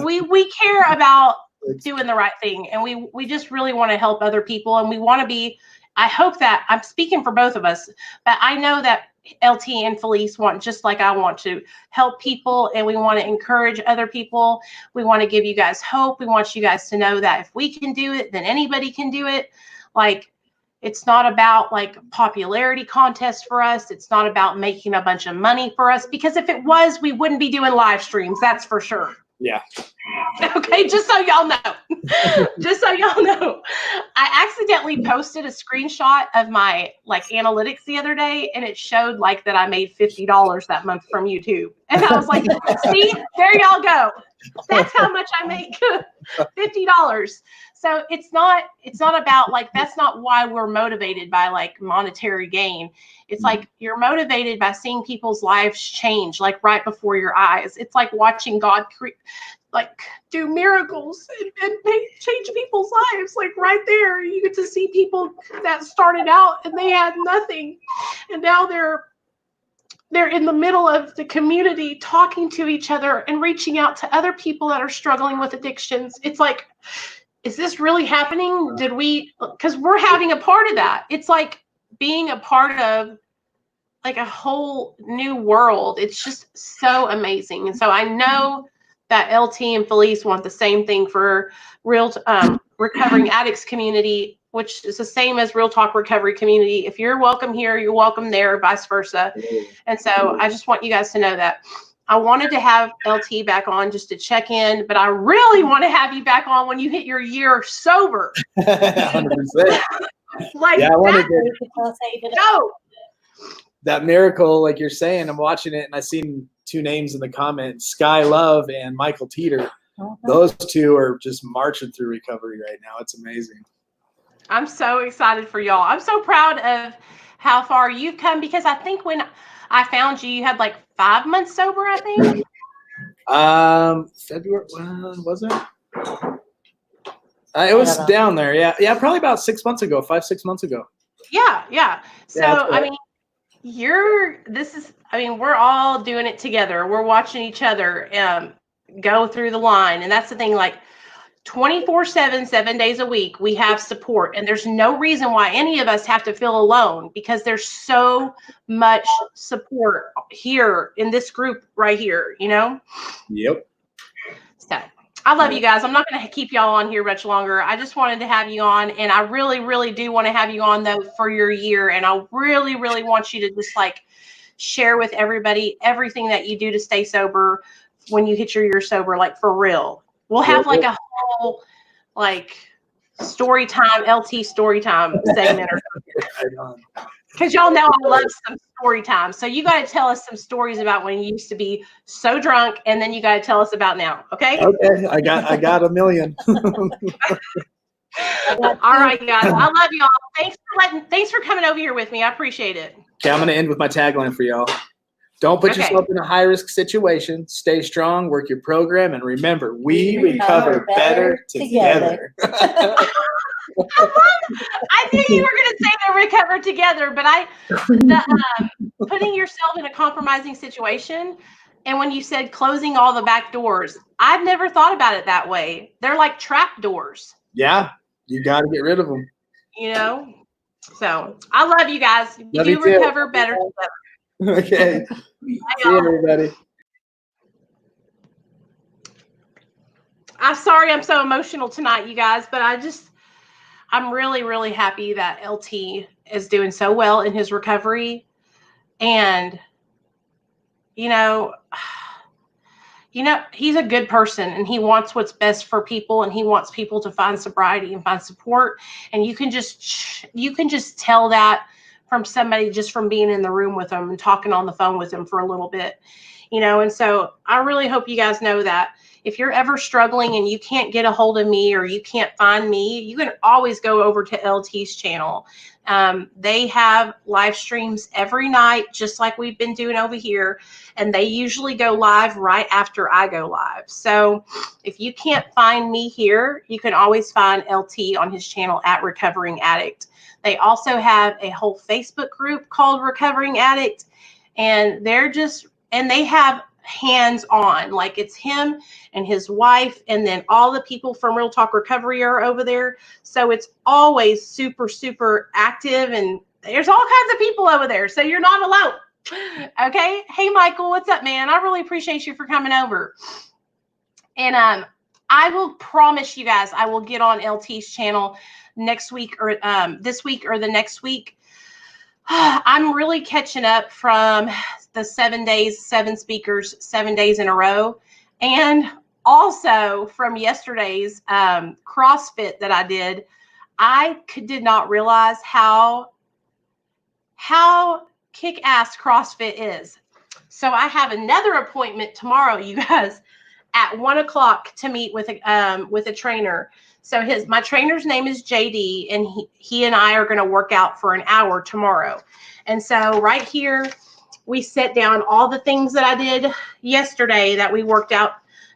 we care about doing the right thing, and we just really want to help other people, and we want to be, I hope that I'm speaking for both of us, but I know that LT and Felice want, just like I want, to help people, and we want to encourage other people. We want to give you guys hope. We want you guys to know that if we can do it, then anybody can do it. Like, it's not about like popularity contest for us. It's not about making a bunch of money for us, because if it was, we wouldn't be doing live streams. That's for sure. Yeah. Okay, just so y'all know. Just so y'all know. I accidentally posted a screenshot of my like analytics the other day, and it showed like that I made $50 that month from YouTube. And I was like, see, there y'all go. That's how much I make. $50. So it's not about like, that's not why we're motivated by like monetary gain. It's like you're motivated by seeing people's lives change like right before your eyes. It's like watching God do miracles and change people's lives. Like right there, you get to see people that started out and they had nothing, and now they're in the middle of the community talking to each other and reaching out to other people that are struggling with addictions. It's like, is this really happening? Because we're having a part of that. It's like being a part of like a whole new world. It's just so amazing. And so I know that LT and Felice want the same thing for Real Recovering Addicts community, which is the same as Real Talk Recovery community. If you're welcome here, you're welcome there, vice versa. And so I just want you guys to know that. I wanted to have LT back on just to check in, but I really want to have you back on when you hit your year sober. 100%. Like, yeah, I wanted that miracle, like you're saying. I'm watching it, and I seen two names in the comments: Sky Love and Michael Teeter. Those two are just marching through recovery right now. It's amazing. I'm so excited for y'all. I'm so proud of how far you've come, because I think when I found you, you had like 5 months sober, I think. February, was it? It was down there. Yeah, probably about 6 months ago, 5-6 months ago. Yeah. So, I mean, we're all doing it together. We're watching each other go through the line. And that's the thing, like 24/7, 7 days a week, we have support. And there's no reason why any of us have to feel alone, because there's so much support here in this group right here, you know? Yep. So I love you guys. I'm not going to keep y'all on here much longer. I just wanted to have you on, and I really, really do want to have you on though for your year. And I really, really want you to just like share with everybody everything that you do to stay sober when you hit your year sober, like for real. We'll have like a whole like story time, LT story time segment or something. Because y'all know I love some story time. So you got to tell us some stories about when you used to be so drunk, and then you got to tell us about now. Okay? Okay. I got a million. All right, guys. I love y'all. Thanks for coming over here with me. I appreciate it. Okay, I'm going to end with my tagline for y'all. Don't put yourself in a high-risk situation. Stay strong, work your program, and remember, we recover better together. I knew you were going to say they recover together, but putting yourself in a compromising situation, and when you said closing all the back doors, I've never thought about it that way. They're like trap doors. Yeah, you got to get rid of them. You know? So I love you guys. Love you you too. recover better together. Okay. See you, everybody. I'm sorry I'm so emotional tonight, you guys, but I'm really, really happy that LT is doing so well in his recovery. And, you know, he's a good person, and he wants what's best for people, and he wants people to find sobriety and find support. And you can just tell that from somebody just from being in the room with them and talking on the phone with them for a little bit, and so I really hope you guys know that if you're ever struggling and you can't get a hold of me or you can't find me, you can always go over to LT's channel. They have live streams every night, just like we've been doing over here, and they usually go live right after I go live. So if you can't find me here, you can always find LT on his channel at Recovering Addict. They also have a whole Facebook group called Recovering Addict, and they have hands-on, like it's him and his wife, and then all the people from Real Talk Recovery are over there. So it's always super, super active, and there's all kinds of people over there. So you're not alone. Okay. Hey, Michael, what's up, man? I really appreciate you for coming over. And I will promise you guys, I will get on LT's channel next week or this week or the next week. I'm really catching up from the 7 days, 7 speakers, 7 days in a row. And also from yesterday's CrossFit that I did. did not realize how kick-ass CrossFit is. So I have another appointment tomorrow, you guys, at 1:00 to meet with a trainer. So my trainer's name is JD, and he and I are going to work out for an hour tomorrow. And so right here, we set down all the things that I did yesterday that we worked out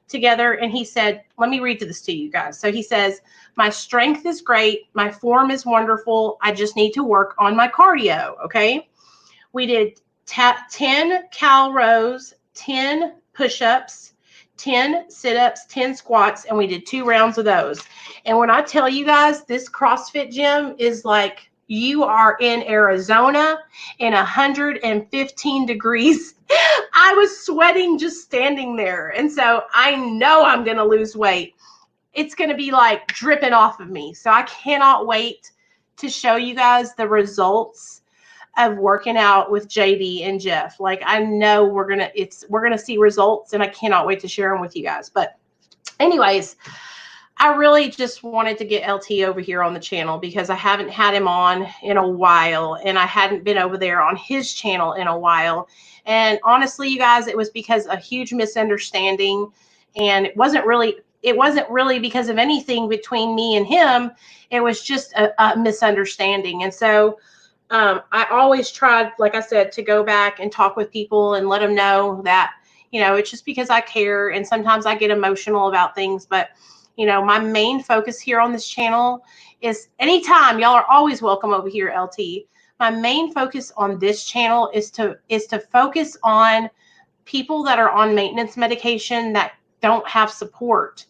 together. And he said, let me read this to you guys. So he says, my strength is great. My form is wonderful. I just need to work on my cardio. Okay. We did 10 cal rows, 10 push-ups, 10 sit-ups, 10 squats, and we did 2 rounds of those. And when I tell you guys, this CrossFit gym is like you are in Arizona in 115 degrees. I was sweating just standing there. And so I know I'm going to lose weight. It's going to be like dripping off of me. So I cannot wait to show you guys the results of working out with JD and Jeff. Like, I know we're going to see results, and I cannot wait to share them with you guys. But anyways, I really just wanted to get LT over here on the channel because I haven't had him on in a while, and I hadn't been over there on his channel in a while. And honestly, you guys, it was because a huge misunderstanding, and it wasn't really because of anything between me and him. It was just a misunderstanding. And so I always tried, like I said, to go back and talk with people and let them know that, it's just because I care, and sometimes I get emotional about things. But my main focus here on this channel is, anytime, y'all are always welcome over here, LT. My main focus on this channel is to focus on people that are on maintenance medication, that don't have support,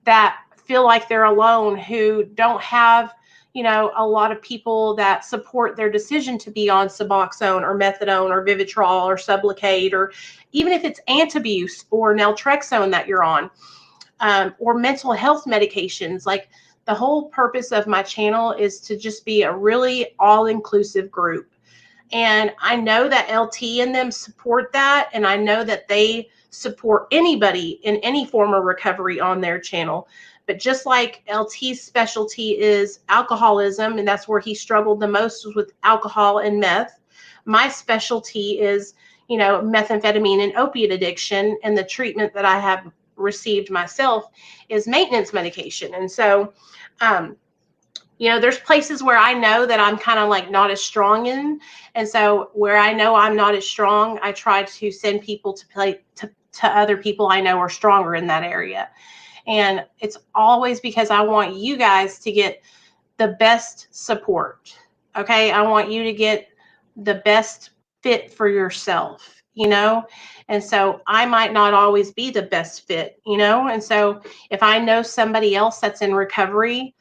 that feel like they're alone, who don't have, a lot of people that support their decision to be on Suboxone or methadone or Vivitrol or Sublocade, or even if it's Antabuse or Naltrexone that you're on. Or mental health medications. Like, the whole purpose of my channel is to just be a really all-inclusive group. And I know that LT and them support that, and I know that they support anybody in any form of recovery on their channel. But just like LT's specialty is alcoholism, and that's where he struggled the most, was with alcohol and meth, my specialty is, methamphetamine and opiate addiction, and the treatment that I have received myself is maintenance medication. And so, there's places where I know that I'm kind of like not as strong in. And so where I know I'm not as strong, I try to send people to other people I know are stronger in that area. And it's always because I want you guys to get the best support. Okay. I want you to get the best fit for yourself, and so I might not always be the best fit, and so if I know somebody else that's in recovery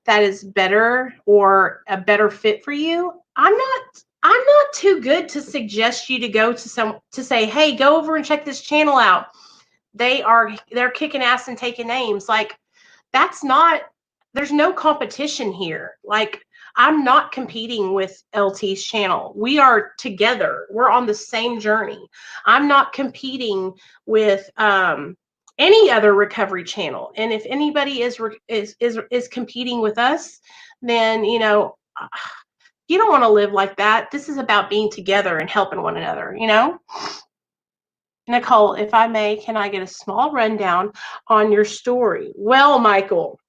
that is better or a better fit for you, I'm not too good to suggest you to go to say, hey, go over and check this channel out. They're kicking ass and taking names. Like, there's no competition here. Like, I'm not competing with LT's channel. We are together. We're on the same journey. I'm not competing with any other recovery channel. And if anybody is competing with us, then you don't want to live like that. This is about being together and helping one another. Nicole, if I may, can I get a small rundown on your story? Well, Michael,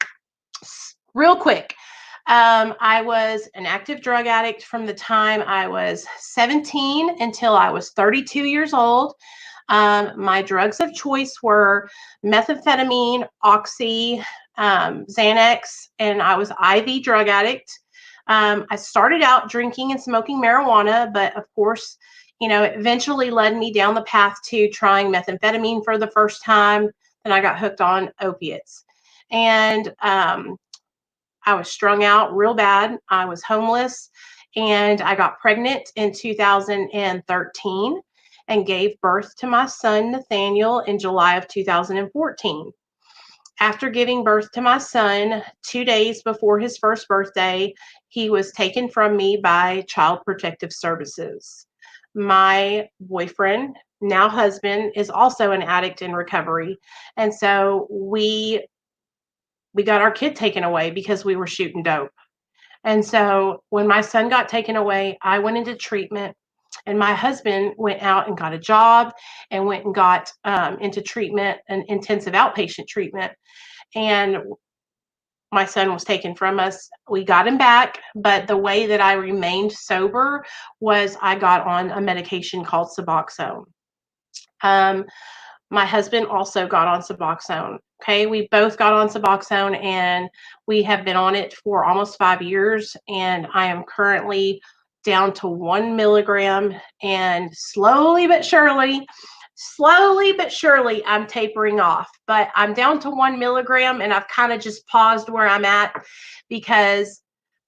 real quick. I was an active drug addict from the time I was 17 until I was 32 years old. My drugs of choice were methamphetamine, Oxy, Xanax, and I was IV drug addict. I started out drinking and smoking marijuana, but of course, it eventually led me down the path to trying methamphetamine for the first time. Then I got hooked on opiates. And I was strung out real bad. I was homeless, and I got pregnant in 2013 and gave birth to my son, Nathaniel, in July of 2014. After giving birth to my son, 2 days before his first birthday, he was taken from me by Child Protective Services. My boyfriend, now husband, is also an addict in recovery. And so we got our kid taken away because we were shooting dope. And so when my son got taken away, I went into treatment, and my husband went out and got a job and went and got into treatment and intensive outpatient treatment. And my son was taken from us. We got him back, but the way that I remained sober was I got on a medication called Suboxone. My husband also got on Suboxone. Okay, we both got on Suboxone, and we have been on it for almost 5 years. And I am currently down to 1 milligram, and slowly but surely, I'm tapering off. But I'm down to 1 milligram, and I've kind of just paused where I'm at because,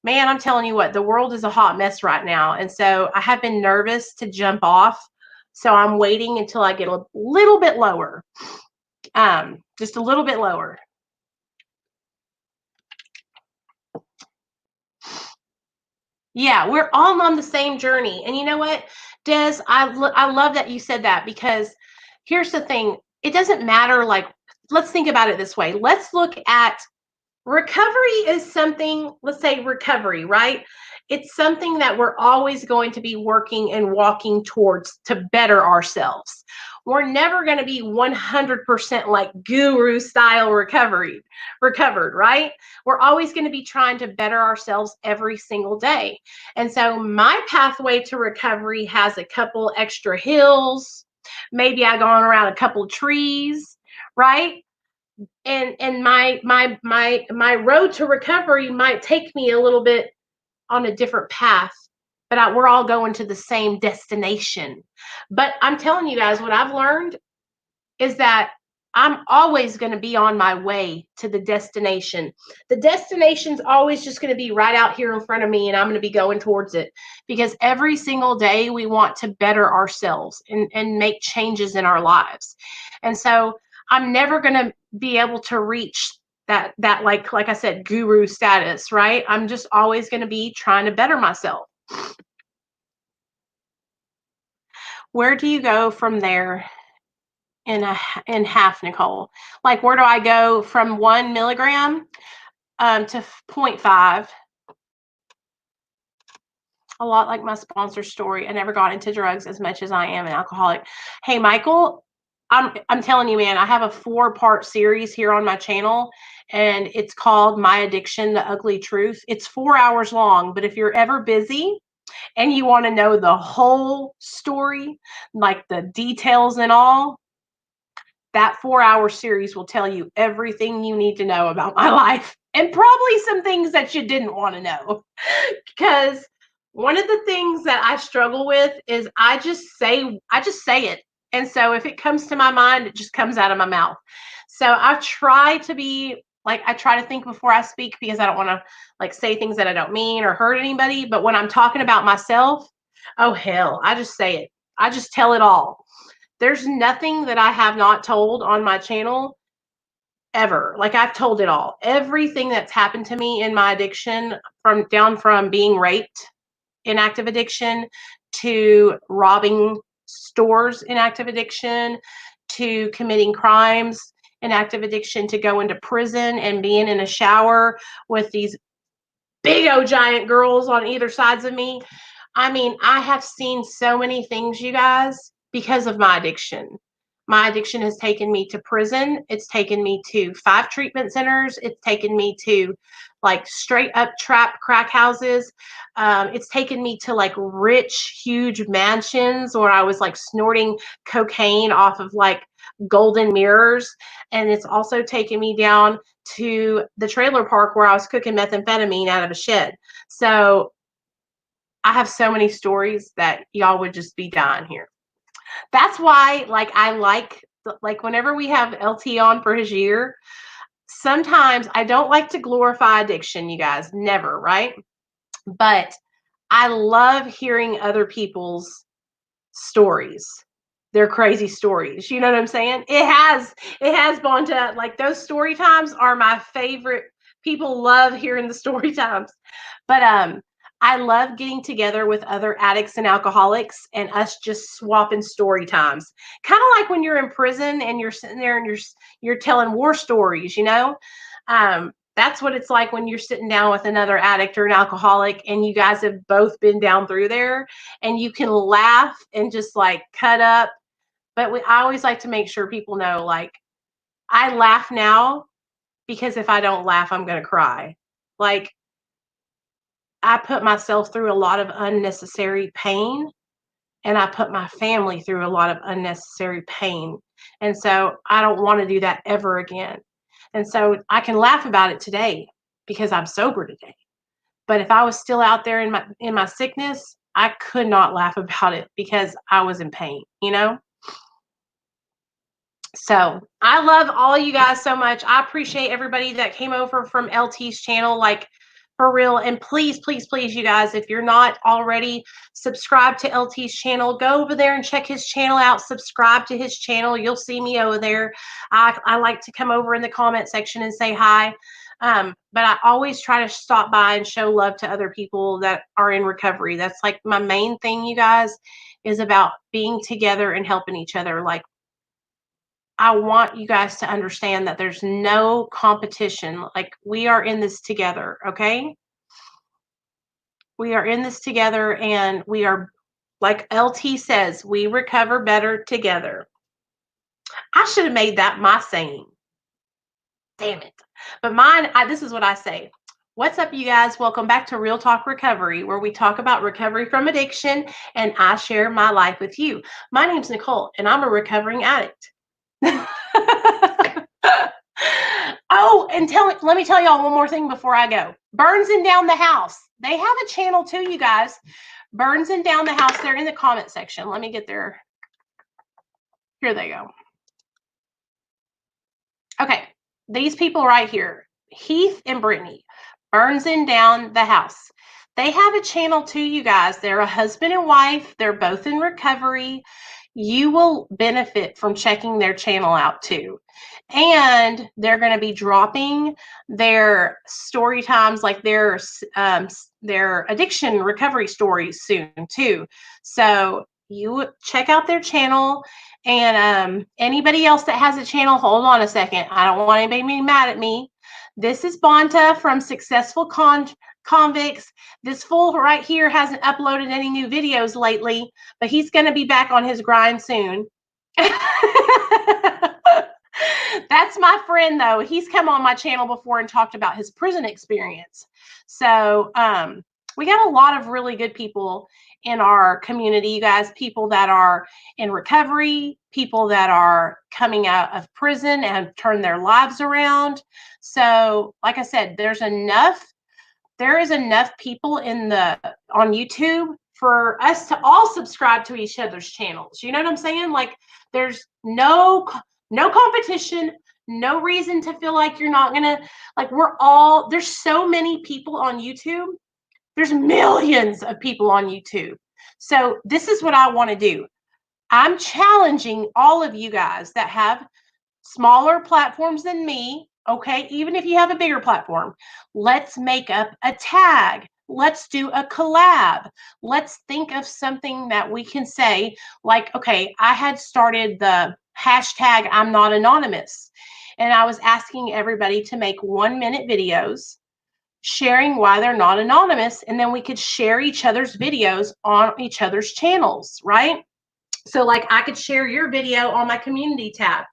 man, I'm telling you what, the world is a hot mess right now. And so I have been nervous to jump off. So I'm waiting until I get a little bit lower, just a little bit lower. Yeah, we're all on the same journey. And you know what, Des, I love that you said that, because here's the thing. It doesn't matter. Like, let's think about it this way. Let's look at recovery is something, let's say recovery, right? It's something that we're always going to be working and walking towards to better ourselves. We're never going to be 100% like guru style recovered, right? We're always going to be trying to better ourselves every single day. And so my pathway to recovery has a couple extra hills. Maybe I've gone around a couple trees, right? And my road to recovery might take me a little bit on a different path, but we're all going to the same destination. But I'm telling you guys, what I've learned is that I'm always going to be on my way to the destination. The destination's always just going to be right out here in front of me, and I'm going to be going towards it, because every single day we want to better ourselves and make changes in our lives. And so I'm never going to be able to reach that like I said, guru status, right? I'm just always going to be trying to better myself. Where do you go from there in half, Nicole? Like, where do I go from 1 milligram to 0.5? A lot like my sponsor story. I never got into drugs as much as I am an alcoholic. Hey, Michael, I'm telling you, man, I have a 4-part series here on my channel, and it's called My Addiction, The Ugly Truth. It's 4 hours long, but if you're ever busy and you want to know the whole story, like the details and all, that 4-hour series will tell you everything you need to know about my life, and probably some things that you didn't want to know. Because one of the things that I struggle with is I just say it. And so if it comes to my mind, it just comes out of my mouth. So I try to be like, I try to think before I speak, because I don't want to like say things that I don't mean or hurt anybody. But when I'm talking about myself, oh hell, I just say it. I just tell it all. There's nothing that I have not told on my channel ever. Like, I've told it all. Everything that's happened to me in my addiction, from being raped in active addiction, to robbing stores in active addiction, to committing crimes in active addiction, to go into prison and being in a shower with these big old giant girls on either sides of me. I mean, I have seen so many things, you guys, because of my addiction. My addiction has taken me to prison. It's taken me to 5 treatment centers. It's taken me to like straight up trap crack houses. It's taken me to like rich, huge mansions where I was like snorting cocaine off of like golden mirrors. And it's also taken me down to the trailer park where I was cooking methamphetamine out of a shed. So I have so many stories that y'all would just be dying here. That's why, like, I like whenever we have LT on for his year, sometimes I don't like to glorify addiction, you guys, never, right? But I love hearing other people's stories, their crazy stories. You know what I'm saying? It has gone to, like, those story times are my favorite. People love hearing the story times. But I love getting together with other addicts and alcoholics and us just swapping story times. Kind of like when you're in prison and you're sitting there and you're telling war stories, you know? That's what it's like when you're sitting down with another addict or an alcoholic and you guys have both been down through there, and you can laugh and just like cut up. But I always like to make sure people know, like, I laugh now because if I don't laugh, I'm going to cry. Like, I put myself through a lot of unnecessary pain, and I put my family through a lot of unnecessary pain. And so I don't want to do that ever again. And so I can laugh about it today because I'm sober today. But if I was still out there in my sickness, I could not laugh about it because I was in pain, you know? So I love all you guys so much. I appreciate everybody that came over from LT's channel, like, for real. And please, please, please, you guys, if you're not already subscribed to LT's channel, go over there and check his channel out. Subscribe to his channel. You'll see me over there. I like to come over in the comment section and say hi. But I always try to stop by and show love to other people that are in recovery. That's like my main thing, you guys, is about being together and helping each other. Like, I want you guys to understand that there's no competition. Like, we are in this together, okay? We are in this together, and we are, like LT says, we recover better together. I should have made that my saying. Damn it. But mine, this is what I say. What's up, you guys? Welcome back to Real Talk Recovery, where we talk about recovery from addiction, and I share my life with you. My name's Nicole, and I'm a recovering addict. Oh, and let me tell y'all one more thing before I go. Burns and Down the House. They have a channel too, you guys. Burns and Down the House. They're in the comment section. Let me get there. Here they go. Okay. These people right here, Heath and Brittany, Burns and Down the House. They have a channel too, you guys. They're a husband and wife. They're both in recovery. You will benefit from checking their channel out too. And they're going to be dropping their story times, like their addiction recovery stories soon too. So you check out their channel. And anybody else that has a channel, hold on a second. I don't want anybody to be mad at me. This is Bonta from Successful Convicts. This fool right here hasn't uploaded any new videos lately, but he's going to be back on his grind soon. That's my friend, though. He's come on my channel before and talked about his prison experience. So we got a lot of really good people in our community, you guys, people that are in recovery, people that are coming out of prison and turn their lives around. So like I said, there is enough people on YouTube for us to all subscribe to each other's channels. You know what I'm saying? Like, there's no competition, no reason to feel like you're not gonna, like, there's so many people on YouTube. There's millions of people on YouTube. So this is what I want to do. I'm challenging all of you guys that have smaller platforms than me. Okay, even if you have a bigger platform, let's make up a tag. Let's do a collab. Let's think of something that we can say, like, okay, I had started the hashtag I'm Not Anonymous, and I was asking everybody to make 1-minute videos sharing why they're not anonymous, and then we could share each other's videos on each other's channels, right? So like, I could share your video on my community tab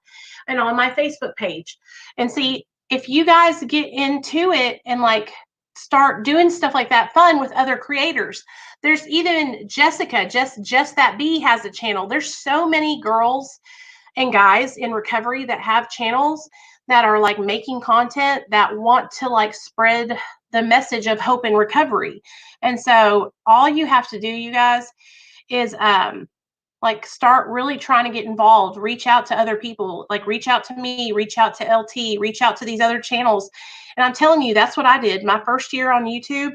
and on my Facebook page. And see, if you guys get into it and like start doing stuff like that fun with other creators, there's even Jessica, just that bee, has a channel. There's so many girls and guys in recovery that have channels that are like making content that want to like spread the message of hope and recovery. And so all you have to do, you guys, is like start really trying to get involved, reach out to other people, like reach out to me, reach out to LT, reach out to these other channels. And I'm telling you, that's what I did. My first year on YouTube,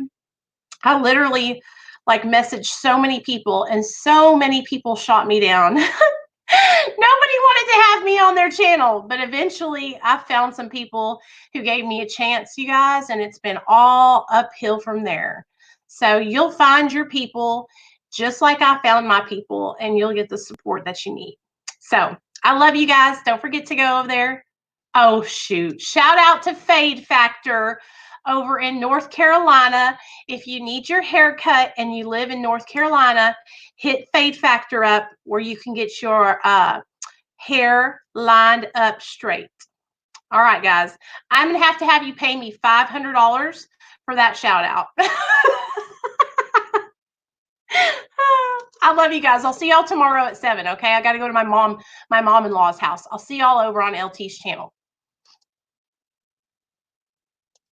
I literally like messaged so many people, and so many people shot me down. Nobody wanted to have me on their channel, but eventually I found some people who gave me a chance, you guys, and it's been all uphill from there. So you'll find your people just like I found my people, and you'll get the support that you need. So I love you guys. Don't forget to go over there. Oh, shoot. Shout out to Fade Factor over in North Carolina. If you need your hair cut and you live in North Carolina, hit Fade Factor up where you can get your hair lined up straight. All right, guys. I'm going to have you pay me $500 for that shout out. I love you guys. I'll see y'all tomorrow at 7, okay? I got to go to my mom-in-law's house. I'll see y'all over on LT's channel.